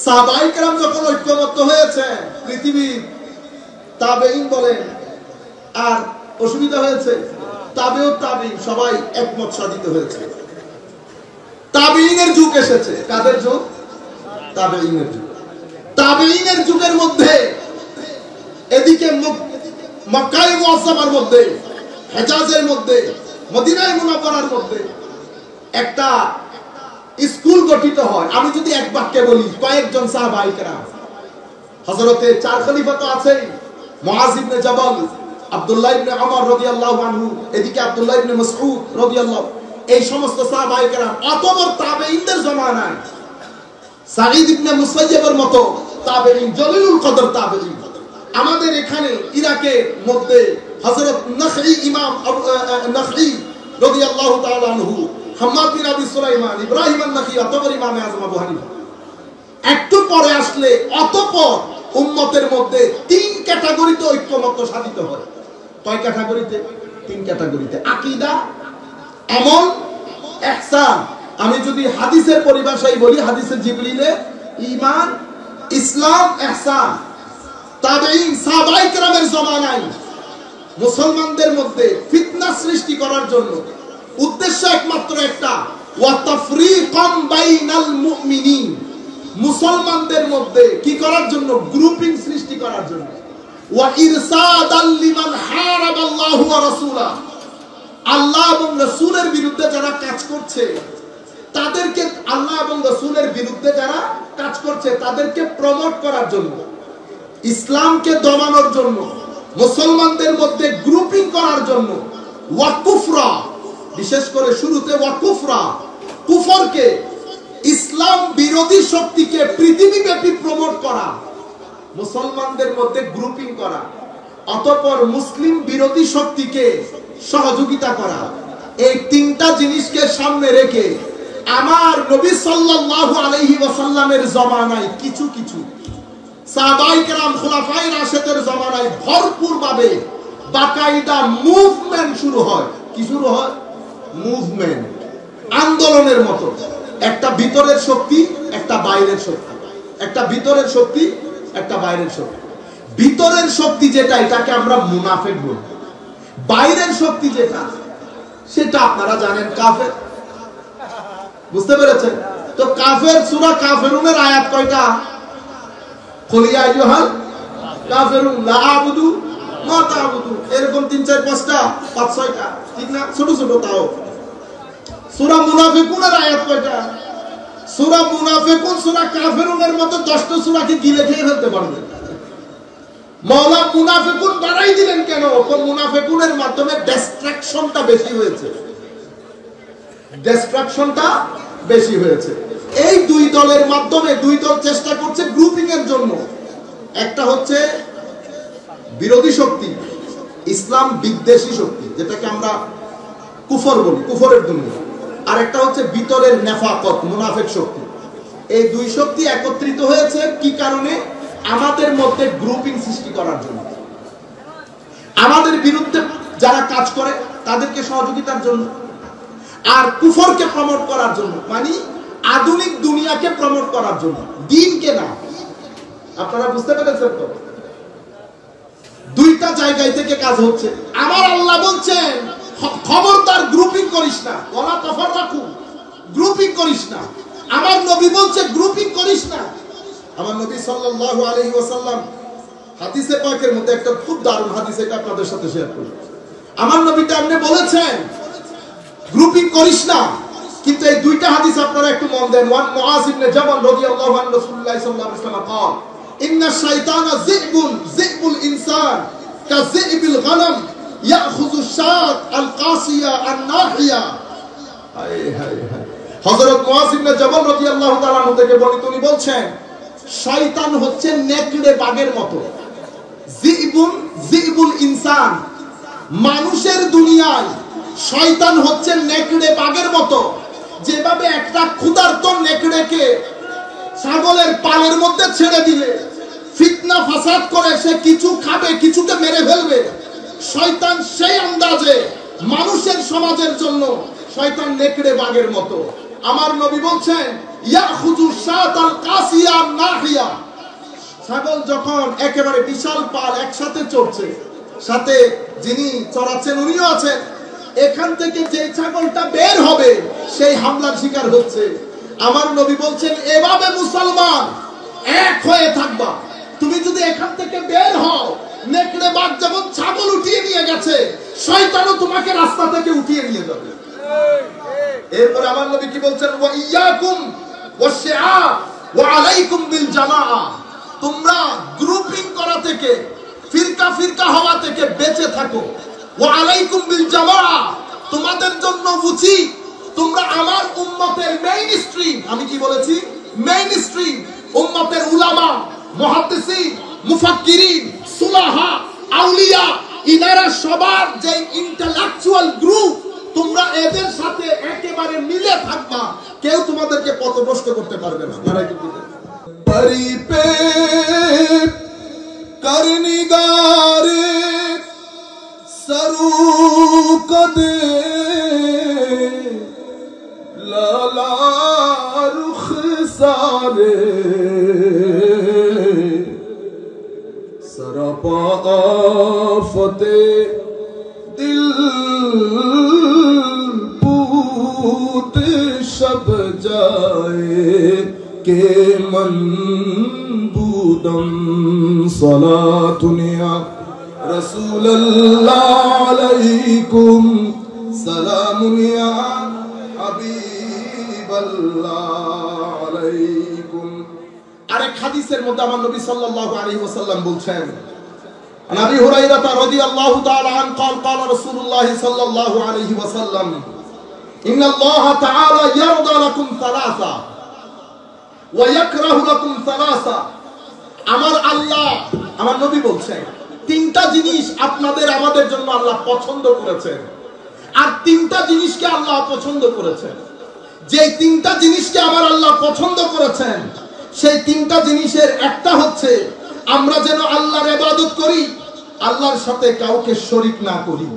সাহাবায়ে কেরাম যখন ঐক্যবদ্ধ হয়েছে, পৃথিবীর তাবেঈন বলেন আর অসুবিধা হয়েছে, তাবেউ তাবেঈন সবাই একমত সাধিত হয়েছে। তাবেঈনের যুগ এসেছে। কাদের যুগ? তাবেঈনের যুগ। তাবেঈনের যুগের মধ্যে এদিকে মক্কায়ে মুআজ্জামার মধ্যে, হেজাজের মধ্যে, মদিনায়ে মুনাওয়ারার মধ্যে একটা স্কুল গঠিত হয়। আমি যদি এক বাক্যে বলি, কয়েকজন সাহাবায়ে কেরাম, হযরতে 4 খলিফা তো আছেই, মুআজ ইবনে জাবাল, আব্দুল্লাহ ইবনে ওমর রাদিয়াল্লাহু আনহু, এদিকে আব্দুল্লাহ ইবনে মাসউদ রাদিয়াল্লাহু, এই সমস্ত সাহাবায়ে কেরাম অতবর তাবেঈনদের জামানায় সাঈদ ইবনে মুসাইয়্যিবের মতো তাবেঈন, জলিলুল কদর তাবেঈন। আমাদের এখানে ইরাকের মধ্যে হযরত নখঈ, ইমাম নখঈ রাদিয়াল্লাহু তাআলা আনহু, হাম্মাদ বিন আবি সুলাইমান, ইব্রাহিম আন-নখঈ, অতবর ইমামে আযম আবু হানিফা। একটু পরে আসলে অতঃপর উম্মতের মধ্যে 3 ক্যাটাগরিতে ঐক্যমত্য সাধিত হয়। কয় ক্যাটাগরিতে? 3 ক্যাটাগরিতে। আকীদা, আমল, ইহসান। আমি যদি হাদিসের পরিভাষায় বলি, হাদিসে জিবরিলে ঈমান, ইসলাম, ইহসান। তাবেঈন সাহাবায়ে কেরামের জামানায় মুসলমানদের মধ্যে ফিতনা সৃষ্টি করার জন্য উদ্দেশ্য একমাত্র একটা, ওয়া তাফরীকাম বাইনাল মুমিনিন। মুসলমানদের মধ্যে কি করার জন্য? গ্রুপিং সৃষ্টি করার জন্য। ওয়া ইরসাদাল লিমান হারাবাল্লাহু ওয়া রাসূলা। আল্লাহ এবং রাসূলের বিরুদ্ধে যারা কাজ করছে তাদেরকে, আল্লাহ এবং রাসূলের বিরুদ্ধে যারা কাজ করছে তাদেরকে প্রমোট করার জন্য, ইসলামকে দমানোর জন্য, মুসলমানদের মধ্যে গ্রুপিং করার জন্য। ওয়া কুফরা, বিশেষ করে শুরুতে ওয়া কুফরা, কুফরকে, ইসলাম বিরোধী শক্তিকে পৃথিবীব্যাপী প্রমোট করা, মুসলমানদের মধ্যে গ্রুপিং করা, অতঃপর মুসলিম বিরোধী শক্তিকে সহযোগিতা করা। এই 3টা জিনিসকে সামনে রেখে আমার নবী সাল্লাল্লাহু আলাইহি ওয়াসাল্লামের জামানায় কিছু কিছু সাহাবায়ে কেরাম, খুলাফায়ে রাশিদের জামানায় ভরপুর ভাবে বাকায়দা মুভমেন্ট শুরু হয়। কি শুরু হয়? মুভমেন্ট, আন্দোলনের মতো। একটা ভিতরের শক্তি, একটা বাইরের শক্তি, একটা ভিতরের শক্তি, একটা বাইরের শক্তি। ভিতরের শক্তি যেটা, এটাকে আমরা মুনাফিক বলি। বাইরের শক্তি যেটা, সেটা আপনারা জানেন, কাফের। বুঝতে পেরেছেন তো? কাফের, সূরা কাফিরুনের আয়াত কয়টা? কুল ইয়া আইয়ুহাল কাফিরুন লা আ'বুদু মা তা'বুদু, এরকম 3, 4, 5টা, 5, 6টা, ঠিক না? ছোট ছোট তাও। সূরা মুনাফিকুনের আয়াত কয়টা? সূরা মুনাফিকুন সূরা কাফিরুনের মতো 10টা সূরাকে গিলে খেয়ে ফেলতে পারবে। মাওলা মুনাফিকুন বাড়াই দিলেন কেন? মুনাফিকুনের মাধ্যমে ডিস্ট্রাকশনটা বেশি হয়েছে, ডিস্ট্রাকশনটা বেশি হয়েছে। এই দুই দলের মাধ্যমে দুই দল চেষ্টা করছে গ্রুপিং এর জন্য। একটা হচ্ছে বিরোধী শক্তি, ইসলাম বিদ্বেষী শক্তি, যেটাকে আমরা কুফর বলি, কুফরের দুনিয়া। আর একটা হচ্ছে ভিতরের নেফাকত, মুনাফিক শক্তি। এই দুই শক্তি একত্রিত হয়েছে কি কারণে? আমাদের মধ্যে গ্রুপিং সৃষ্টি করার জন্য, আমাদের বিরুদ্ধে যারা কাজ করে তাদেরকে সহযোগিতার জন্য, আর কুফরকে প্রমোট করার জন্য, মানে আধুনিক দুনিয়াকে প্রমোট করার জন্য, দ্বীনকে না। আপনারা বুঝতে পেরেছেন তো? দুইটা জায়গায় থেকে কাজ হচ্ছে। আমার আল্লাহ বলছেন খবরদার গ্রুপিং করিস না, ওয়ালা তাফাররাকু, গ্রুপিং করিস না। আমার নবী বলছে গ্রুপিং করিস না। আমার নবী সাল্লাল্লাহু আলাইহি ওয়াসাল্লাম হাদিসে পাকের মধ্যে একটা খুব দারুণ হাদিস, এটা আপনাদের সাথে শেয়ার করি। আমার নবীটা আপনি বলেছেন গ্রুপিং করিস না, কিন্তু এই দুইটা হাদিস আপনারা একটু মন দেন। ওয়ান মুআজ ইবনে জাবাল রাদিয়াল্লাহু আনহু রাসূলুল্লাহ সাল্লাল্লাহু আলাইহি ওয়াসাল্লাম قال ان الشيطان ذئب الانسان كذئب الغنم ياخذ الشاة القاسيه الناحيه। হায় হায় হায়। হযরত মুআজ ইবনে জাবাল রাদিয়াল্লাহু তাআলা আনহু থেকে বর্ণিত, উনি বলছেন শয়তান হচ্ছে নেকড়ে বাঘের মতো। যিবুল ইনসান, মানুষের দুনিয়ায় শয়তান হচ্ছে নেকড়ে বাঘের মতো। যেভাবে একটা ক্ষুধার্ত নেকড়েকে ছাগলের পালের মধ্যে ছেড়ে দিলে ফিতনা ফাসাদ করে সে কিছু খাবে, কিছুকে মেরে ফেলবে, শয়তান সেই আন্দাজে মানুষের সমাজের জন্য শয়তান নেকড়ে বাঘের মতো। আমার নবী বলছেন ইয়াখুযু শাতাল কাসিয়া নাহিয়া, ছাগল যখন একেবারে বিশাল পাল একসাথে চড়ছে, সাথে যিনি চড়াচ্ছেন উনিও আছেন, এখান থেকে যে ছাগলটা বের হবে সেই হামলার শিকার হচ্ছে। আমার নবী বলছেন এভাবে মুসলমান এক হয়ে থাকবা। তুমি যদি এখান থেকে বের হও, নেকড়ে বাঘ যেমন ছাগল উঠিয়ে নিয়ে গেছে, শয়তানও তোমাকে রাস্তা থেকে উঠিয়ে নিয়ে যাবে। এরপরে আমার নবী কি বলছেন? ওয়া ইয়াকুম ওয়াশিআ ওয়া আলাইকুম বিল জামাআ, তোমরা গ্রুপিং করা থেকে, ফিরকা ফিরকা হওয়া থেকে বেঁচে থাকো। ওয়া আলাইকুম বিল জামাআ, তোমাদের জন্য উচিত তোমরা আমার উম্মতের মেইন স্ট্রিম, আমি কি বলেছি? মেইন স্ট্রিম উম্মতের উলামা, মুহাদ্দিসিন, মুফাক্কিরিন, সুলাহা, আউলিয়া, ইনারা সবার যে ইন্টেলেকচুয়াল গ্রুপ, তোমরা এদের সাথে একেবারে মিলে থাকবা, কেউ তোমাদেরকে পথভ্রষ্ট করতে পারবে না। নারায়ে তাকবীর। পরি পে করনিগারে সরু কদে লালা রুখ সারে সরপা আফতে দিল पूत शब जाए के मन बूदम सलातुनिया रसूलल्लाह अलैकुम सलामुनिया हबीबल्लाह अलैकुम। আরেক হাদিসের মধ্যে আমার নবী সাল্লাল্লাহু আলাইহি ওয়াসাল্লাম বলছেন, عن أبي هريرة رضي الله تعالى عنه قال قال رسول الله صلى الله عليه وسلم إن الله تعالى يرضى لكم ثلاثة ويكره لكم ثلاثة। আমার আল্লাহ, আমার নবী বলছেন তিনটা জিনিস আপনাদের আমাদের জন্য আল্লাহ পছন্দ করেছেন, আর তিনটা জিনিসকে আল্লাহ পছন্দ করেছেন। যে তিনটা জিনিসকে আমার আল্লাহ পছন্দ করেছেন, সেই তিনটা জিনিসের একটা হচ্ছে আমরা যেন আল্লাহর ইবাদত করি, আল্লাহর সাথে কাউকে শরীক না করি,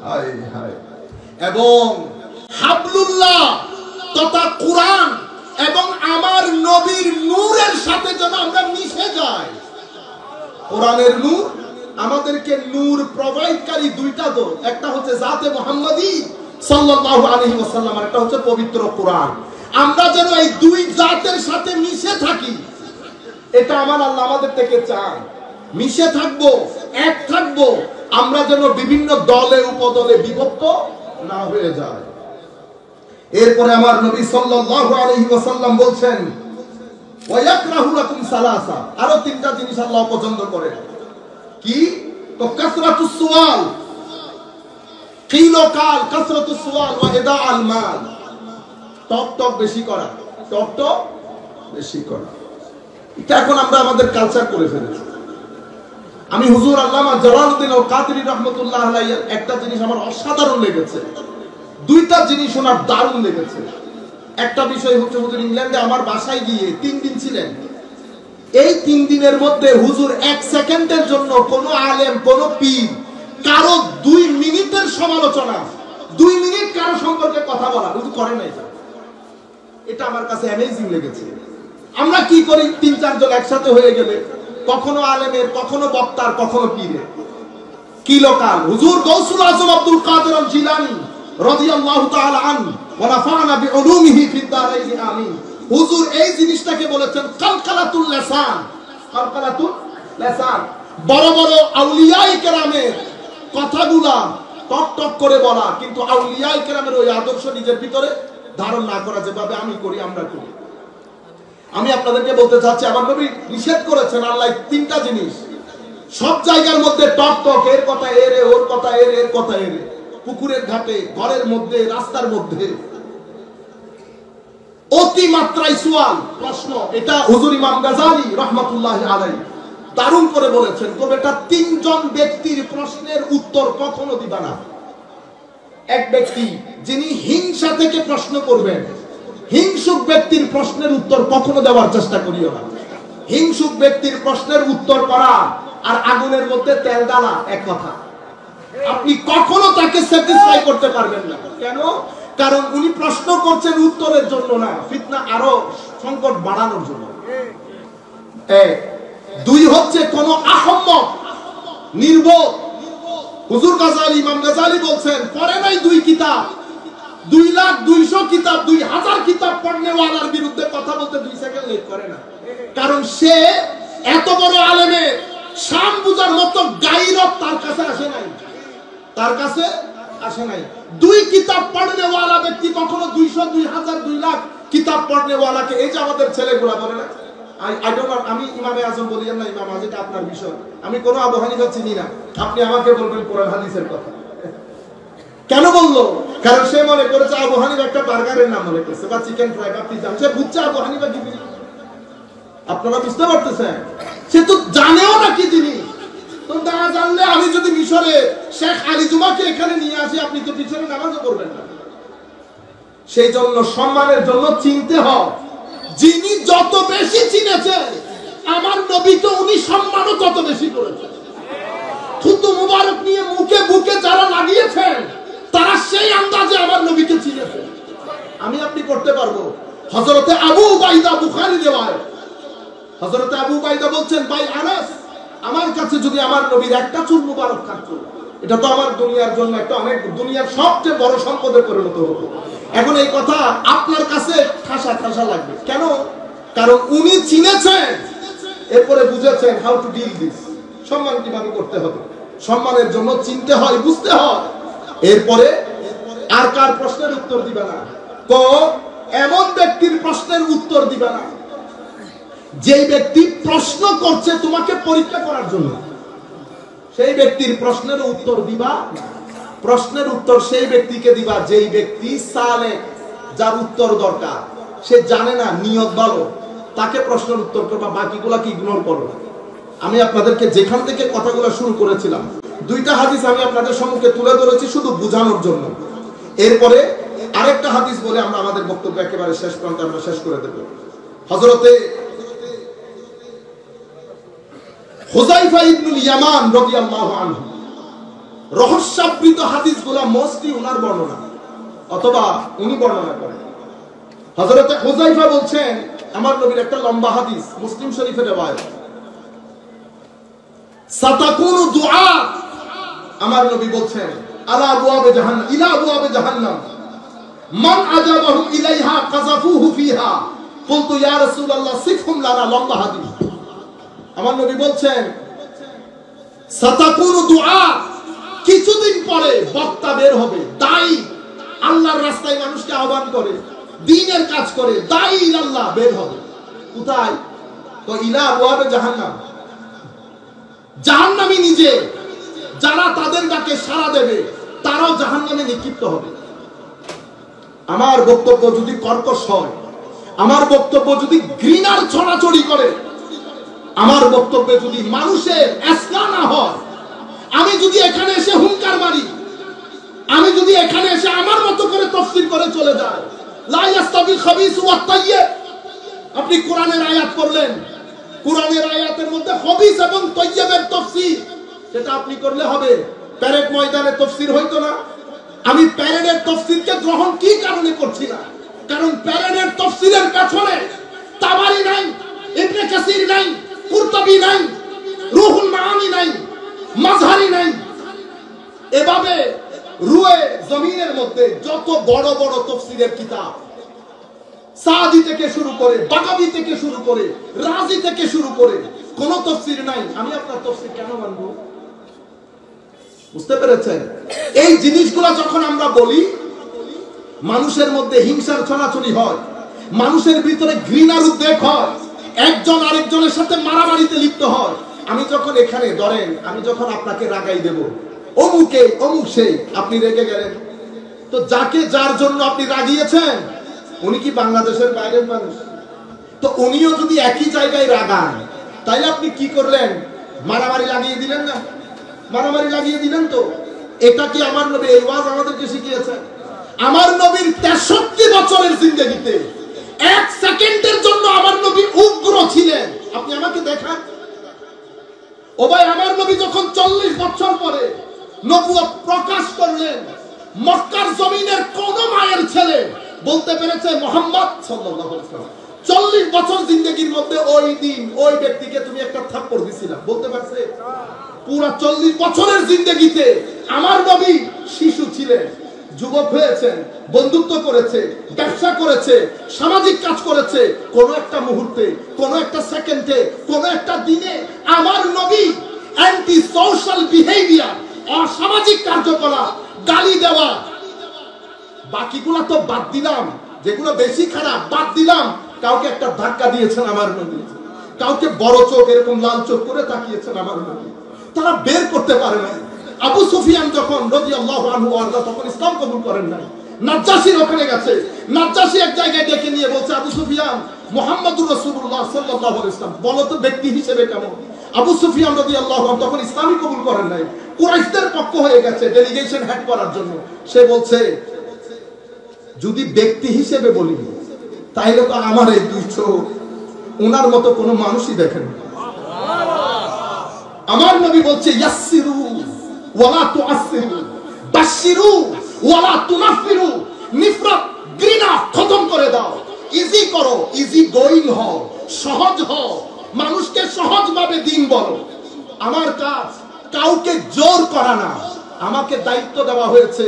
হায় হায়, এবং হাবলুল্লাহ তথা কুরআন এবং আমার নবীর নূরের সাথে যেন আমরা মিশে যাই। কোরআনের নূর আমাদেরকে নূর প্রোভাইডকারী দুইটা তো, একটা হচ্ছে জাতে মুহাম্মাদি সাল্লাল্লাহু আলাইহি ওয়াসাল্লাম, আর একটা হচ্ছে পবিত্র কোরআন। আমরা যেন এই দুই জাতের সাথে মিশে থাকি, এটা আমার আল্লাহ আমাদের থেকে চান। মিশে থাকবো, এক থাকবো, আমরা যেন বিভিন্ন দলে উপদলে বিভক্ত না হয়ে যায়। এরপরে আমার নবী সাল্লাল্লাহু আলাইহি ওয়াসাল্লাম বলছেন ওয়া ইয়াকরাহু লাকুম সালাসা, আরো তিনটা জিনিস আল্লাহ পছন্দ করেন। কি? তো কাসরাতুস সুয়াল, কিলো কাল, কাসরাতুস সুয়াল ওয়া ইদাআল মাল, টক টক বেশি করা, টক টক বেশি করা, এটা এখন আমরা আমাদের কালচার করে ফেলেছি। আমি হুজুর আল্লামা জালালউদ্দিন আল কাদেরী রাহমাতুল্লাহ আলাইহি একটা জিনিস আমার অসাধারণ লেগেছে, দুইটা জিনিস ওনার দারুণ লেগেছে। একটা বিষয় হচ্ছে হুজুর ইংল্যান্ডে আমার বাসায় গিয়ে 3 দিন ছিলেন। এই 3 দিনের মধ্যে হুজুর 1 সেকেন্ডের জন্য কোন আলেম কোন পীর কারো 2 মিনিটের সমালোচনা, 2 মিনিট কারো সম্পর্কে কথা বলা হুজুর করে নাই। এটা আমার কাছে অ্যামেজিং লেগেছে। আমরা কি করি 3-4 জন একসাথে হয়ে গেলে কখনো আলেমের, কখনো বক্তার, কখনো পীরের। কি লোকাল হুজুর গৌসুল আজম আব্দুল কাদের আল জিলানী রাদিয়াল্লাহু তাআলা আনহু ওয়া নাফা'না বিউলুমিহি ফিদ দারাইন আমিন। হুজুর এই জিনিসটাকে বলেছেন কালকালাতুল লিসান। কালকালাতুল লিসান, বড় বড় আউলিয়ায়ে কেরামের কথাগুলা টক টক করে বলা, কিন্তু আউলিয়ায়ে কেরামের ওই আদর্শ নিজের ভিতরে ধারণ না করা, যেভাবে আমি করি, আমরা করি। আমি আপনাদেরকে বলতে চাচ্ছি, আমার নবী নিষেধ করেছেন আল্লাহ 3টা জিনিস। সব জায়গার মধ্যে টক টক, এর কথা এর, ওর কথা এর, এর কথা এর, পুকুরের ঘাটে, ঘরের মধ্যে, রাস্তার মধ্যে অতিমাত্রায় সুয়াল, প্রশ্ন। এটা হুজুর ইমাম গাজালি রাহমাতুল্লাহি আলাইহি দারুণ করে বলেছেন, এটা 3 জন ব্যক্তির প্রশ্নের উত্তর কখনো দিবা না। এক ব্যক্তি যিনি হিংসা থেকে প্রশ্ন করবেন, হিংসুক ব্যক্তির প্রশ্নের উত্তর কখনো দেওয়ার চেষ্টা করিও না। হিংসুক ব্যক্তির প্রশ্নের উত্তর করা আর আগুনের মধ্যে তেল ডালা এক কথা। আপনি কখনো তাকে স্যাটিসফাই করতে পারবেন না। কেন? কারণ উনি প্রশ্ন করছেন উত্তরের জন্য না, ফিতনা আরো সংকট বাড়ানোর জন্য। 2 হচ্ছে কোন আহম্মক নির্বোধ। হুজুর গাজালি, ইমাম গাজালি বলছেন, পড়ে নাই 2 কিতাব, 2,00,200 কিতাব, 2,000 কিতাব পড়নেওয়ালার বিরুদ্ধে কথা বলতে 2 সেকেন্ড লেট করে না। কারণ সে এত বড় আলেমের শান বুঝার মতো গায়রত তার কাছে আসে নাই, তার কাছে আসে নাই। 2 কিতাব পড়নেওয়ালা ব্যক্তি কখনো 200, 2,000, 2,00,000 কিতাব পড়নেওয়ালাকে, এই যে আমাদের ছেলেগুলা বলে না, আই ডোন্ট নো, আমি ইমামে আজম বলিয়েন না, ইমাম আজম, এটা আপনার বিষয়। আমি কোনো আবু হানিফা চিনি না, আপনি আমাকে বলবেন কোরআন হাদিসের কথা। কেন বললো? কারণ সে মনে করেছে আবু হানিফা একটা বার্গারের নাম মনে করছে, বা চিকেন ফ্রাই বা পিজ্জা। সে বুঝছে আবু হানিফা কি জিনিস, আপনারা বুঝতে পারতেছেন? সে তো জানেও না কি জিনিস। তো না জানলে আমি যদি মিশরে শেখ আলী জুমাকে এখানে নিয়ে আসি, আপনি তো পিছনে নামাজও করবেন না। সেই জন্য সম্মানের জন্য চিনতে হয়। যিনি যত বেশি চিনেছেন আমার নবীকে, উনি সম্মানও তত বেশি করেছেন। থুতু মুবারক নিয়ে মুখে বুকে যারা লাগিয়েছেন, তারা সেই আন্দাজে আমার নবীকে চিনেছেন। আমি আপনি করতে পারবো। হযরতে আবু উবাইদা, বুখারী রিওয়ায়াত, হযরতে আবু উবাইদা বলছেন, ভাই আনাস, আমার কাছে যদি আমার নবীর একটা চুল মুবারক থাকতো, এটা তো আমার দুনিয়ার জন্য একটা অনেক, দুনিয়ার সবচেয়ে বড় সম্পদে পরিণত হতো। এখন এই কথা আপনার কাছে ঠাসা ঠাসা লাগবে। কেন? কারণ উনি চিনেছেন, এরপরে বুঝেছেন হাউ টু ডিল দিস, সম্মান কিভাবে করতে হবে। সম্মানের জন্য চিনতে হয়, বুঝতে হয়। এরপরে আর কার প্রশ্নের উত্তর দিবে না, এমন ব্যক্তির প্রশ্নের উত্তর দিবে না যেই ব্যক্তি প্রশ্ন করছে তোমাকে পরীক্ষা করার জন্য, সেই ব্যক্তির প্রশ্নের উত্তর দিবা। প্রশ্নের উত্তর সেই ব্যক্তিকে দিবা যেই ব্যক্তি সালেক, যার উত্তর দরকার, সে জানে না, নিয়ত ভালো, তাকে প্রশ্নের উত্তর করবা, বাকিগুলাকে ইগনোর করো। আমি আপনাদেরকে যেখান থেকে কথাগুলো শুরু করেছিলাম, 2টা হাদিস আমি আপনাদের সম্মুখে তুলে ধরেছি শুধু বোঝানোর জন্য। এরপরে আরেকটা হাদিস বলে আমরা আমাদের বক্তব্য একেবারে শেষ প্রান্তে আমরা শেষ করে দেব। হযরতে হুযায়ফা ইবনুল ইয়ামান রাদিয়াল্লাহু আনহু, রহস্যাবৃত হাদিসগুলো মোস্টলি ওনার বর্ণনা, অথবা উনি বর্ণনা করেন। হযরতে হুযায়ফা বলছেন, আমার নবীর একটা লম্বা হাদিস, মুসলিম শরীফের রিওয়ায়াত, সাতাকুনু দুআ, আমার নবী বলছেন, আলা আবওয়াবে জাহান্নাম, ইলা আবওয়াবে জাহান্নাম, মান আজাবাহুম ইলাইহা কাযাফুহু ফিহা, কুলতু ইয়া রাসূলুল্লাহ সিফহুম লানা। লম্বা হাদিস। আমার নবী বলছেন, সাতাকুনু দুআ, কিছুদিন পরে বক্তা বের হবে, দায়ী, আল্লাহর রাস্তায় মানুষকে আহ্বান করে, দ্বীনের কাজ করে, দায়ী ইলাল্লাহ বের হবে। কোথায়? তো ইলা আবওয়াবে জাহান্নাম, জাহান্নামী নিজে, যারা তাদের ডাকে সাড়া দেবে তারাও জাহান্নামে নিক্ষিপ্ত হবে। আমার বক্তব্য যদি কর্কশ হয়, আমার বক্তব্য যদি ঘৃণার ছড়াছড়ি করে, আমার বক্তব্যে যদি মানুষের ইসলাম না হয়, আমি যদি এখানে এসে হুঙ্কার মারি, আমি যদি এখানে এসে আমার মতো করে তাফসীর করে চলে যাই, লা ইয়াস্তাবিল খাবিস ওয়াত তাইয়্যিব, আপনি কোরআনের আয়াত পড়লেন, কোরআনের আয়াতের মধ্যে খাবিস এবং তাইয়্যিবের তাফসীর, সেটা আপনি করলে হবে। প্যারেড ময়দানে তাফসীর হইতো না। আমি প্যারেডের তাফসীরকে গ্রহণ কি কারণে করছি না? কারণ প্যারেডের তাফসীরের পেছনে তাবারি নাই, ইবনে কাসির নাই, কুরতুবী নাই, রুহুল মাআনি নাই, মাযহারি নাই। এভাবে রুয়ে জমিনের মধ্যে যত বড় বড় তাফসীরের কিতাব, সাদি থেকে শুরু করে, বাগাবী থেকে শুরু করে, রাজি থেকে শুরু করে, কোন তাফসীর নাই। আমি আপনার তাফসীর কেন মানব? বুঝতে পেরেছেন? এই জিনিসগুলো যখন আমরা বলি, মানুষের মধ্যে হিংসার ছড়াছড়ি হয়, মানুষের ভিতরে ঘৃণার উদ্রেক হয়, একজন আরেকজনের সাথে মারামারিতে লিপ্ত হয়। আমি যখন এখানে ধরেন, আমি যখন আপনাকে রাগাই দেব, অমুকে অমুক সেই, আপনি রেগে গেলেন, তো যাকে যার জন্য আপনি রাগিয়েছেন উনি কি বাংলাদেশের বাইরের মানুষ? তো উনিও যদি একই জায়গায় রাগান, তাইলে আপনি কি করলেন? মারামারি লাগিয়ে দিলেন না? মারামারি লাগিয়ে দিলেন। তো এটা কি আমার নবী এই ওয়াজ আমাদেরকে শিখিয়েছেন? আমার নবীর 63 বছরের জিন্দেগিতে এক সেকেন্ডের জন্য আমার নবী উগ্র ছিলেন? আপনি আমাকে দেখান। ও ভাই, আমার নবী যখন 40 বছর পরে নবুয়ত প্রকাশ করলেন, মক্কার জমিনের কোন মায়ের ছেলে বলতে পেরেছে মুহাম্মদ সাল্লাল্লাহু আলাইহি ওয়াসাল্লাম 40 বছর জিন্দেগির মধ্যে ওই দিন ওই ব্যক্তিকে তুমি একটা থাপ্পড় দিছিলা? বলতে পারছে? পুরা 40 বছরের জিন্দেগিতে আমার নবী শিশু ছিলেন, যুবক হয়েছেন, বন্ধুত্ব করেছে, ব্যবসা করেছে, সামাজিক কাজ করেছে। কোন একটা মুহূর্তে, কোন একটা সেকেন্ডে, কোন একটা দিনে আমার নবী অ্যান্টি সোশ্যাল বিহেভিয়ার, অসামাজিক কার্যকলাপ, গালি দেওয়া, বাকিগুলো তো বাদ দিলাম, যেগুলো বেশি খারাপ বাদ দিলাম, কাউকে একটা ধাক্কা দিয়েছেন আমার নবী, কাউকে বড় চোখ এরকম লাল চোখ করে তাকিয়েছেন আমার নবী, তারা বের করতে পারে না। আবু সুফিয়ান যখন রাদিয়াল্লাহু আনহু আরদা তখন ইসলাম কবুল করেন নাই, নাজ্জাশীর ওখানে গেছে, নাজ্জাশী এক জায়গায় ডেকে নিয়ে বলছে, আবু সুফিয়ান, মুহাম্মদুর রাসূলুল্লাহ সাল্লাল্লাহু আলাইহি ওয়াসাল্লাম বলো তো ব্যক্তি হিসেবে কেমন? আবু সুফিয়ান রাদিয়াল্লাহু আনহু তখন ইসলামই কবুল করেন নাই, কুরাইশদের পক্ষ হয়ে গেছে ডেলিগেশন হেড করার জন্য। সে বলছে, যদি ব্যক্তি হিসেবে বলি তাইলে তো আমার এই দুই চোখ ওনার মতো কোনো মানুষই দেখেন। আমার নবী বলছে, ইয়াসসিরু ওয়ালা তুআসসিরু, বাশশিরু ওয়ালা তুনাফিরু, নিফরত ঘৃণা খতম করে দাও, ইজি করো, ইজি গোয়িং হও, সহজ হও, মানুষকে সহজভাবে দিন বলো। আমার কাজ কাউকে জোর করা না, আমাকে দায়িত্ব দেওয়া হয়েছে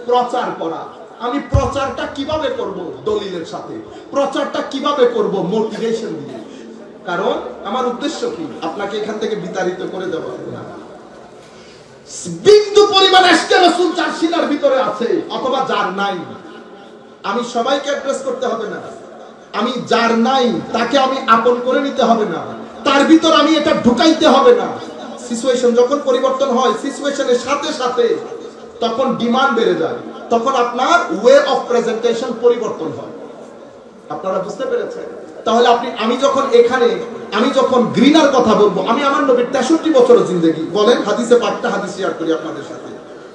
প্রচার করা। আমি প্রচারটা কিভাবে করব? দলিলের সাথে। প্রচারটা কিভাবে করব? মোটিভেশন দিয়ে। কারণ আমার উদ্দেশ্য কি? আপনাকে এখান থেকে বিতাড়িত করে দেওয়া না। বিন্দু পরিমাণ ইশকে রাসূল যার সিনার ভিতরে আছে অথবা যার নাই, আমি সবাইকে অ্যাড্রেস করতে হবে না। আমি যার নাই তাকে আমি আপন করে নিতে হবে না, তার ভিতর আমি এটা ঢুকাইতে হবে না। সিচুয়েশন যখন পরিবর্তন হয়, সিচুয়েশনের সাথে সাথে তখন ডিমান্ড বেড়ে যায়, তখন আপনার ওয়ে অফ প্রেজেন্টেশন পরিবর্তন হয়। আপনারা বুঝতে পেরেছেন? তাহলে আমি যখন এখানে আমি যখন ঘৃণার কথা বলবো, আমি আমার নবীর 63 বছরের জিন্দেগি বলেন, হাদিসে পাঁচটা হাদিস শেয়ার করি আপনাদের সাথে।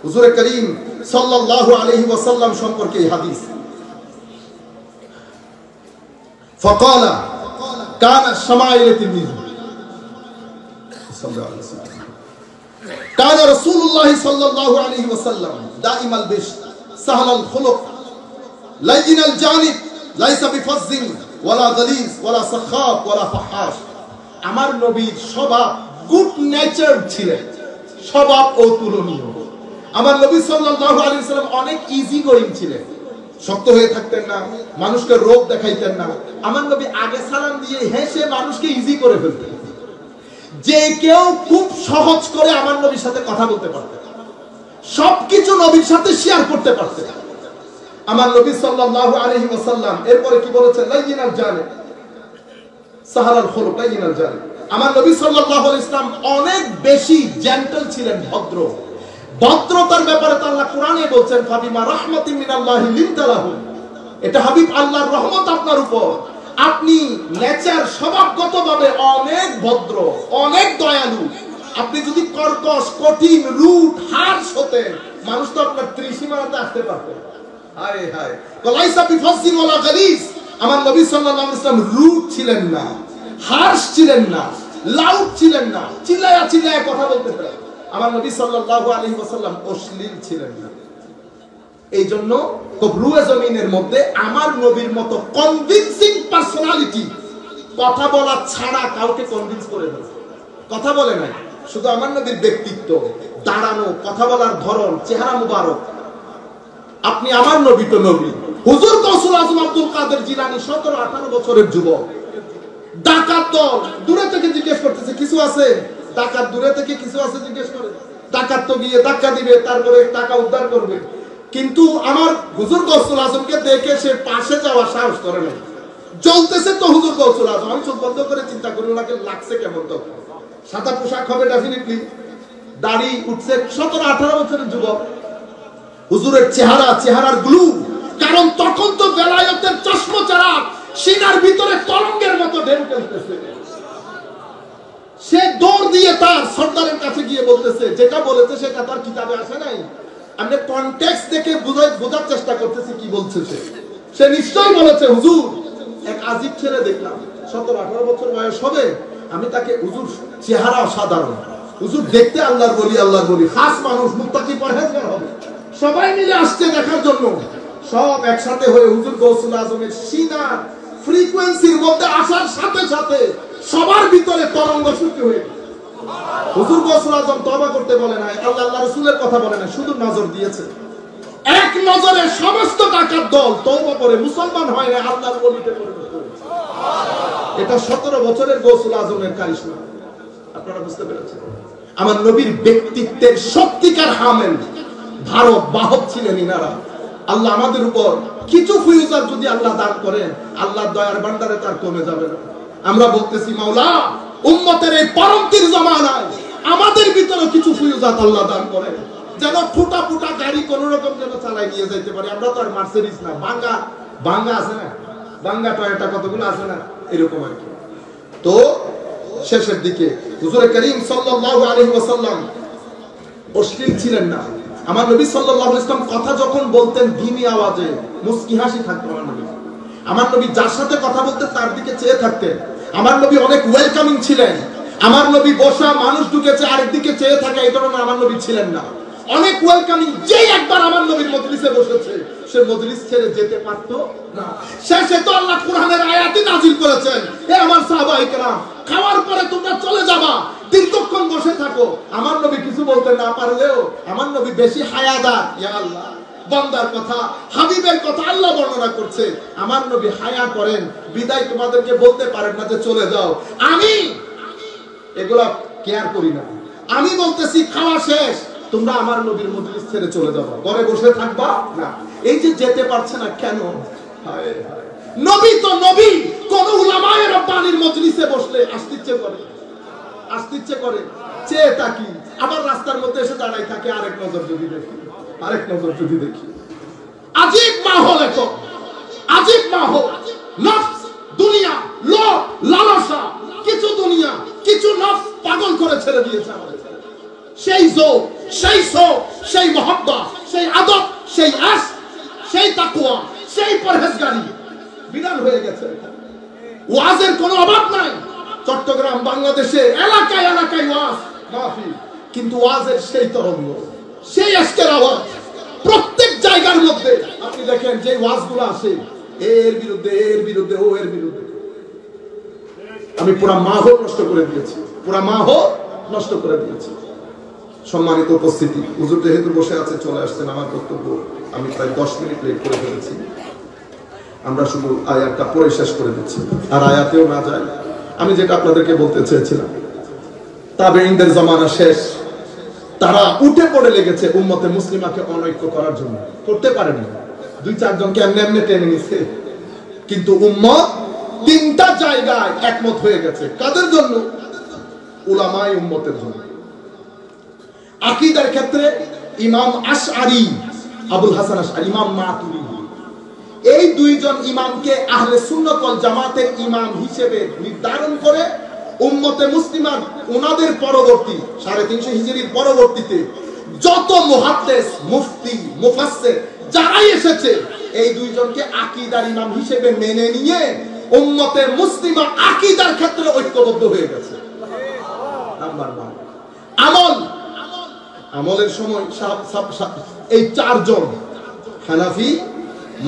হুজুরে করিম সাল্লাল্লাহু আলাইহি ওয়াসাল্লাম সম্পর্কে এই হাদিস, ফাকালা কানা শামাইল তিরমিজি সাল্লাল্লাহু আলাইহি ওয়াসাল্লাম, কানা রাসূলুল্লাহ সাল্লাল্লাহু আলাইহি ওয়াসাল্লাম দাইমাল বিশ সাহলাল খুলুক লাইনাল জানিব লাইসা বিফাজ্জিন ওয়ালা গালিজ ওয়ালা সাখাব ওয়ালা ফাহাশ। আমার নবীর স্বভাব গুড নেচার ছিলেন, স্বভাব অতুলনীয়। আমার নবী সাল্লাল্লাহু আলাইহি ওয়াসাল্লাম অনেক ইজি গোয়িং ছিলেন, শক্ত হয়ে থাকতেন না, মানুষকে রোগ দেখাইতেন না। আমার নবী আগে সালাম দিয়ে হেসে মানুষকে ইজি করে ফেলতেন। যে কেউ খুব সহজ করে আমার নবীর সাথে কথা বলতে পারতেন, সবকিছু নবীর সাথে শেয়ার করতে পারতেন। আমার নবী সাল্লাল্লাহু আলাইহি ওয়াসাল্লাম এরপরে কি বলেছেন? লাইনাল জানিব সাহালাল খুলুক লাইনাল জানিব। আমার নবী সাল্লাল্লাহু আলাইহি ওয়াসাল্লাম অনেক বেশি জেন্টল ছিলেন, ভদ্র। ভদ্রতার ব্যাপারে তো আল্লাহ কোরআনে বলছেন, ফাবিমা রাহমাতিন মিনাল্লাহি লিনতা লাহুম। এটা হাবিব আল্লাহর রহমত আপনার উপর। আপনি নেচার স্বভাবগতভাবে অনেক ভদ্র, অনেক দয়ালু। আপনি যদি কর্কশ, কঠিন, রুট, হার্শ হতেন, মানুষ তো আপনার ত্রিসীমানাতে আসতে পারত। হায় হায়, লাইসা বিফাসসিন ওয়ালা গালিস। আমার নবী সাল্লাল্লাহু আলাইহি ওয়াসাল্লাম রুট ছিলেন না, হার্শ ছিলেন না, লাউড ছিলেন না, চিল্লায়া চিল্লায়া কথা বলতে পারেন। আমার নবী সাল্লাল্লাহু আলাইহি ওয়াসাল্লাম অশ্লীল ছিলেন না। এই জন্য কবরুয়ে জমিনের মধ্যে আমার নবীর মতো কনভিন্সিং পার্সোনালিটি কথা বলা ছাড়া কাউকে কনভিন্স করে দেয়। কথা বলে নাই, শুধু আমার নবীর ব্যক্তিত্ব, দাঁড়ানো, কথা বলার ধরন, চেহারা মুবারক। আপনি আমার নবী তো নবী। হুজুর গৌসুল আজম আব্দুল কাদের জিলানী 17-18 বছরের যুবক। ডাকাত দল দূরে থেকে জিজ্ঞেস করতেছে কিছু আছে? ডাকাত দূরে থেকে কিছু আছে জিজ্ঞেস করে। ডাকাত তো গিয়ে ধাক্কা দিবে, তারপরে টাকা উদ্ধার করবে। কিন্তু আমার হুজুর গৌসুল আজমকে দেখে সে পাশে যাওয়ার সাহস করে না। জ্বলতেছে তো হুজুর গৌসুল আজম। আমি চোখ বন্ধ করে চিন্তা করি ওনাকে লাগছে কেমন। তো সাদা পোশাক হবে ডেফিনেটলি, দাড়ি উঠছে, 17-18 বছরের যুবক। হুজুরের চেহারার গ্লু। কারণ তখন তো বেলায়েতের চশমচারাক সিনার ভিতরে তরঙ্গের মতো ঢেউ খেলতেছে। সে দৌড় দিয়ে তার সর্দারের কাছে গিয়ে বলতেছে, যেটা বলেছে সেটা তার কিতাবে আসে নাই, আমি কনটেক্সট দেখে বোঝার চেষ্টা করতেছি কি বলছে সে নিশ্চয়ই বলেছে হুজুর এক আজীব ছেলে দেখলাম, 17-18 বছর বয়স হবে। আমি তাকে, হুজুর চেহারা অসাধারণ, হুজুর দেখতে আল্লাহর বলি, খাস মানুষ, মুত্তাকি পরহেজগার হবে। সবাই মিলে আসছে দেখার জন্য। সব একসাথে হয়ে হুজুর গৌসুল আজমের সিনার ফ্রিকোয়েন্সির মধ্যে আসার সাথে সাথে সবার ভিতরে তরঙ্গ সৃষ্টি হয়ে হুজুর গৌসুল আজম তওবা করতে বলে নাই, আল্লাহ রাসূলের কথা বলে নাই, শুধু নজর দিয়েছে। এক নজরে সমস্ত ডাকাত দল তওবা করে মুসলমান হয় না, আল্লাহর ওলিতে পরিণত হয়েছে। এটা 17 বছরের গৌসুল আজমের কারিশমা। আপনারা বুঝতে পেরেছেন? আমার নবীর ব্যক্তিত্বের সত্যিকার হামেল, ধারক, বাহক ছিলেন ইনারা। আল্লাহ আমাদের উপর কিছু ফিউচার যদি আল্লাহ দান করেন, আল্লাহর দয়ার ভান্ডারে তার কমে যাবে না। আমরা বলতেছি মাওলা উম্মতের এই পরমতির জামানায় আমাদের ভিতরে কিছু ফিউজাত আল্লাহ দান করেন, যেন ফুটা ফুটা গাড়ি কোন রকম যেন চালাই নিয়ে যাইতে পারি। আমরা তো আর মার্সিডিজ না, ভাঙ্গা আছে না, ভাঙ্গা টয়োটা কতগুলো আছে না, এরকম আর কি। তো শেষের দিকে হুজুর করিম সাল্লাল্লাহু আলাইহি ওয়াসাল্লাম অশ্লীল ছিলেন না। আমার নবী সাল্লাল্লাহু আলাইহি ওয়াসাল্লাম কথা যখন বলতেন ধিমি আওয়াজে, মুস্কি হাসি থাকতো আমার নবী। আমার নবী যার সাথে কথা বলতেন তার দিকে চেয়ে থাকতেন। আমার নবী অনেক ওয়েলকামিং ছিলেন। আমার নবী বসা মানুষ ঢুকেছে আরেকদিকে চেয়ে থাকা এই ধরনের আমার নবী ছিলেন না। অনেক ওয়েলকামিং। যেই একবার আমার নবীর মজলিসে বসেছে সে মজলিস ছেড়ে যেতে পারতো না। শেষে তো আল্লাহ কোরআনের আয়াতই নাযিল করেছেন, হে আমার সাহাবায়ে কেরাম, খাওয়ার পরে তোমরা চলে যাবা, দীর্ঘক্ষণ বসে থাকো। আমার নবী কিছু বলতে না পারলেও আমার নবী বেশি হায়াদার। ইয়া আল্লাহ, বান্দার কথা, হাবিবের কথা আল্লাহ বর্ণনা করছে। আমার নবী হায়া করেন বিদায় তোমাদেরকে বলতে পারেন না যে চলে যাও। আমি এগুলা কেয়ার করি না। আমি বলতেছি খাওয়া শেষ, তোমরা আমার নবীর মজলিস ছেড়ে চলে যাবা, ঘরে বসে থাকবা না। এই যে যেতে পারছে না কেন? হায় হায়, নবী তো নবী। কোন উলামায়ে রব্বানির মজলিসে বসলে আসতে ইচ্ছে করে, চেয়ে তাকি, আবার রাস্তার মধ্যে এসে দাঁড়াই থাকে, আরেক নজর যদি দেখি। আজীব মাহল, এখন আজীব মাহল। নফস, দুনিয়া, লোভ, লালসা, কিছু দুনিয়া, কিছু নফস পাগল করে ছেড়ে দিয়েছে আমাদের। সেই যৌক, সেই শোক, সেই মহব্বত, সেই আদব, সেই আশক, সেই তাকওয়া, সেই পরহেজগারি বিরান হয়ে গেছে। ওয়াজের কোনো অভাব নাই। চট্টগ্রাম, বাংলাদেশে এলাকায় ওয়াজ মাহফিল, কিন্তু ওয়াজের সেই তরঙ্গ, সেই আজকের আওয়াজ প্রত্যেক জায়গার মধ্যে আপনি দেখেন যে ওয়াজগুলো আসে এর বিরুদ্ধে, ও এর বিরুদ্ধে। আমি পুরা মাহল নষ্ট করে দিয়েছি। সম্মানিত উপস্থিতি, হুজুর যেহেতু বসে আছে, চলে আসছেন, আমার বক্তব্য আমি প্রায় 10 মিনিট লেট করে ফেলেছি। আমরা শুধু আয়াতটা পড়ে শেষ করে দিচ্ছি, আর আয়াতেও না যায়। আমি যেটা আপনাদেরকে বলতে চেয়েছিলাম, তাবেঈনদের জামানা শেষ, তারা উঠে পড়ে লেগেছে উম্মতে মুসলিমাকে অনৈক্য করার জন্য। করতে পারেনি, 2-4 জনকে এমনি টেনে নিছে, কিন্তু উম্মত 3টা জায়গায় একমত হয়ে গেছে। কাদের জন্য? উলামায়ে উম্মতের জন্য। আকীদার ক্ষেত্রে ইমাম আশআরী, আবুল হাসান আশআরী, ইমাম মাতুরিদি, এই দুইজন ইমামকে আহলে সুন্নাত ওয়াল জামাতের ইমাম হিসেবে নির্ধারণ করে উম্মতে মুসলিমান ওনাদের পরবর্তী 350 হিজরির পরবর্তীতে যত মুহাদ্দিস মুফতি মুফাসসির যারাই এসেছে এই দুইজনকে আকীদার ইমাম হিসেবে মেনে নিয়ে উম্মতে মুসলিমা আকীদার ক্ষেত্রে ঐক্যবদ্ধ হয়ে গেছে। নাম্বার 1 আমলের সময় এই চারজন হানাফি,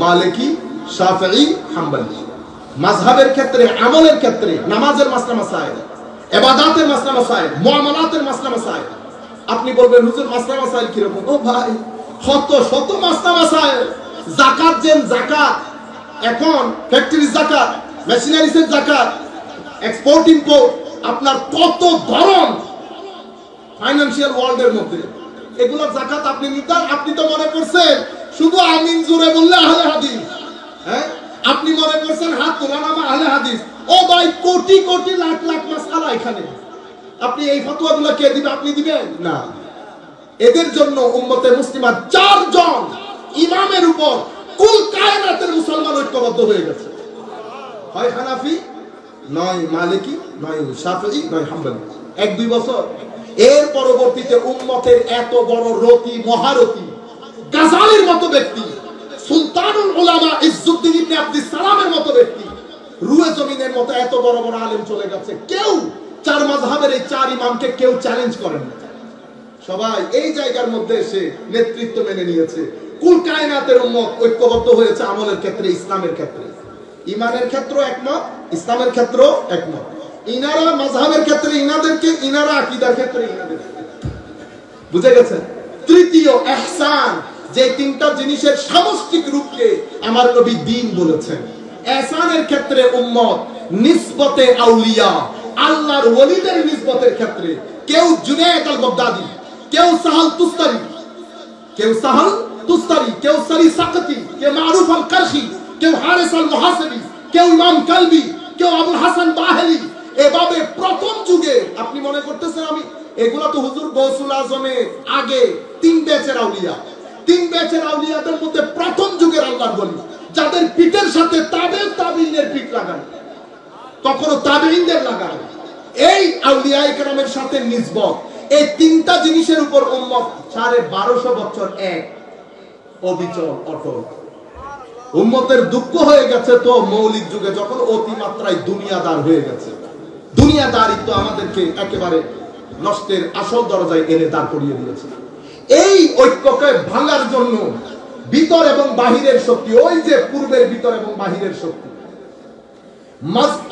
মালিকি, শাফিঈ, হাম্বলি। মাযহাবের ক্ষেত্রে, আমলের ক্ষেত্রে, নামাজের মাসলা মাসাইল, ইবাদতের মাসলা মাসাইল, মুআমালাতের মাসলা মাসাইল। আপনি বলবেন হুজুর মাসলা মাসাইল কি রকম? ও ভাই, শত মাসলা মাসাইল। যাকাত, যেন যাকাত, এখন ফ্যাক্টরি যাকাত, মেশিনারিজের যাকাত, এক্সপোর্ট ইম্পোর্ট, আপনার কত ধরন ফাইনান্সিয়াল ওয়ার্ল্ডের মধ্যে এগুলোর যাকাত আপনি নিতেন। আপনি তো মনে করছেন শুধু আমিন জোরে বললে আহলে হাদিস। হ্যাঁ, আপনি মনে করছেন হাত তোলা নামা আহলে হাদিস। ও ভাই, কোটি কোটি লাখ লাখ মাসআলা এখানে। আপনি এই ফতোয়াগুলো কে দিবে? আপনি দিবেন না। এদের জন্য উম্মতে মুসলিমা চারজন ইমামের উপর কুল কায়নাতের মুসলমান ঐক্যবদ্ধ হয়ে গেছে। হয় হানাফি, নয় মালিকি, নয় শাফিঈ, নয় হাম্বলি। 1-2 বছর এর পরবর্তীতে উম্মতের এত বড় রতি, মহারতি, গাজালির মতো ব্যক্তি, সুলতানুল উলামা ইজ্জুদ্দিন ইবনে আব্দুস সালামের মতো ব্যক্তি, রুয়ে জমিনের মতো এত বড় বড় আলেম চলে গেছে। কেউ চার মাযহাবের এই চার ইমামকে কেউ চ্যালেঞ্জ করেন না। সবাই এই জায়গার মধ্যে এসে নেতৃত্ব মেনে নিয়েছে। কুল কায়নাতের উম্মত ঐক্যবদ্ধ হয়েছে আমলের ক্ষেত্রে, ইসলামের ক্ষেত্রে। ঈমানের ক্ষেত্রে একমত, ইসলামের ক্ষেত্রেও একমত। ইনারা মাযহাবের ক্ষেত্রে ইনাদেরকে, ইনারা আকীদার ক্ষেত্রে ইনাদেরকে। বুঝে গেছেন? তৃতীয় ইহসান, যে তিনটা জিনিসের সামষ্টিক রূপকে আমার নবী দ্বীন বলেছেন। ইহসানের ক্ষেত্রে উম্মত নিসবতে আউলিয়া, আল্লাহর ওলিদের নিসবতের ক্ষেত্রে কেউ জুনায়েদ আল বাগদাদি, কেউ সাহাল তুস্তারি, কেউ সারি সাকতি, কেউ মারুফ আল কারখি, কেউ হারিস আল মুহাসিবি, কেউ ইমাম কালবি, কেউ আবুল হাসান বাহেলি। এভাবে প্রথম যুগে আপনি মনে করতেছেন আমি এগুলা তো হুজুর গৌসুল আজমের আগে 3 ব্যাচের আউলিয়া। 3 ব্যাচের আউলিয়াদের মধ্যে প্রথম যুগের আল্লাহর ওলি, যাদের পিঠের সাথে তাবেঈনের পিঠ লাগানো, কখনো তাবেঈনদের লাগানো, এই আউলিয়ায়ে কেরামের সাথে নিসবত, এই তিনটা জিনিসের উপর উম্মত 1250 বছর এক অবিচল অটল। উম্মতের দুঃখ হয়ে গেছে তো মৌলিক যুগে, যখন অতিমাত্রায় দুনিয়াদার হয়ে গেছে। দুনিয়াদারিত্ব আমাদেরকে একেবারে নষ্টের আসল দরজায় এনে দাঁড় করিয়ে দিয়েছে। এই ঐক্যকে ভাঙার জন্য ভিতর এবং বাহিরের শক্তি, ওই যে পূর্বের ভিতর এবং বাহিরের শক্তি,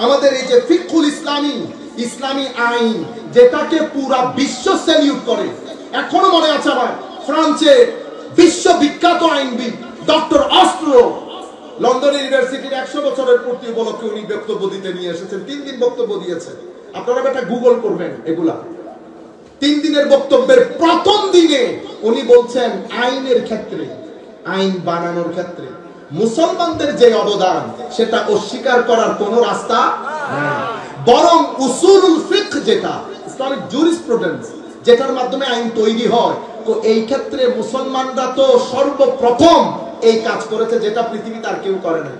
আমাদের এই যে ফিকহুল ইসলামী, ইসলামী আইন, যেটাকে পুরা বিশ্ব স্যালিউট করে। এখনো মনে আছে আমার ফ্রান্সে বিশ্ববিখ্যাত আইনবিদ ডক্টর অস্ট্রো, লন্ডন ইউনিভার্সিটির 100 বছরের পূর্তি উপলক্ষে উনি বক্তব্য দিতে নিয়ে এসেছেন। 3 দিন বক্তব্য দিয়েছেন। আপনারা এটা গুগল করবেন এগুলা। 3 দিনের বক্তব্যের প্রথম দিনে উনি বলছেন আইনের ক্ষেত্রে, আইন বানানোর ক্ষেত্রে মুসলমানদের যে অবদান সেটা অস্বীকার করার কোনো রাস্তা নেই। বরং উসুলুল ফিকহ, যেটা ইসলামিক জুরিসপ্রুডেন্স, যেটার মাধ্যমে আইন তৈরি হয়, তো এই ক্ষেত্রে মুসলমানরা তো সর্বপ্রথম এই কাজ করেছে, যেটা পৃথিবীতে আর কেউ করে না।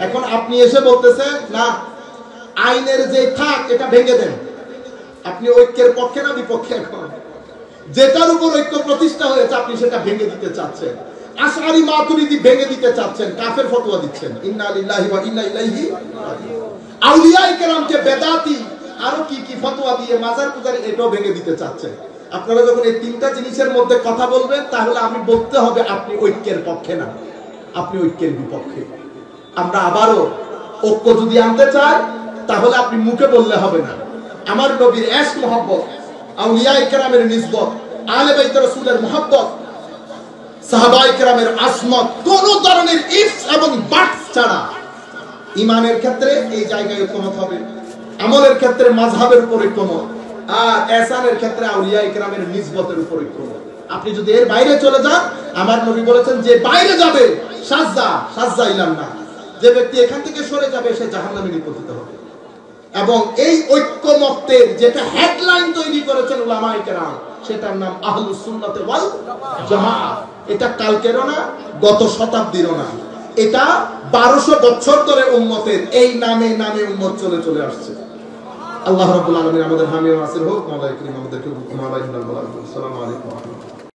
এখন আপনি এসে বলতেছেন না, আইনের যে থাক এটা ভেঙে দেন। আপনি ঐক্যের পক্ষে না বিপক্ষে? এখন যেটার উপর ঐক্য প্রতিষ্ঠা হয়েছে আপনি সেটা ভেঙে দিতে চাচ্ছেন। আশআরী মাতুরিদি ভেঙে দিতে চাচ্ছেন, কাফের ফতোয়া দিচ্ছেন। ইন্না লিল্লাহি ওয়া ইন্না ইলাইহি রাজিউন। আউলিয়ায়ে কেরামকে বেদাতি আরো কি কি ফতোয়া দিয়ে মাজার পূজারী এটাও ভেঙে দিতে চাচ্ছেন। আপনারা যখন এই তিনটা জিনিসের মধ্যে কথা বলবেন, তাহলে আমি বলতে হবে আপনি ঐক্যের পক্ষে না, আপনি ঐক্যের বিপক্ষে। আমরা আবারও ঐক্য যদি আনতে চাই, তাহলে আপনি মুখে বললে হবে না। আমার নবীর ইশক মহব্বত, আউলিয়ায়ে কেরামের নিসবত, আহলে বাইত রাসূলের মহব্বত, সাহাবায়ে কেরামের আসমত, কোন ধরনের ইফস এবং বাটস ছাড়া ঈমানের ক্ষেত্রে এই জায়গায় ঐক্যমত হবে, আমলের ক্ষেত্রে মাযহাবের উপর ঐক্যমত, আর ইহসানের ক্ষেত্রে আউলিয়ায়ে কেরামের নিসবতের উপর ঐক্যমত। আপনি যদি এর বাইরে চলে যান, আমার নবী বলেছেন যে বাইরে যাবে সাজ্জা ইলান না, যে ব্যক্তি এখান থেকে সরে যাবে সে জাহান্নামে নিপতিত হবে। এবং এই ঐক্যমতের যেটা হেডলাইন তৈরি করেছেন উলামায়ে কেরাম, সেটার নাম আহলুস সুন্নাত ওয়াল জামাআহ। এটা কালকেরও না, গত শতাব্দীরও না, এটা 1200 বছর ধরে উম্মতের এই নামে নামে উম্মত চলে চলে আসছে। আল্লাহ রাব্বুল আলামিন আমাদের হামি ও নাসির হোক। মাওলা করিম আমাদেরকে আসসালামু আলাইকুম ওয়া রাহমাতুল্লাহ।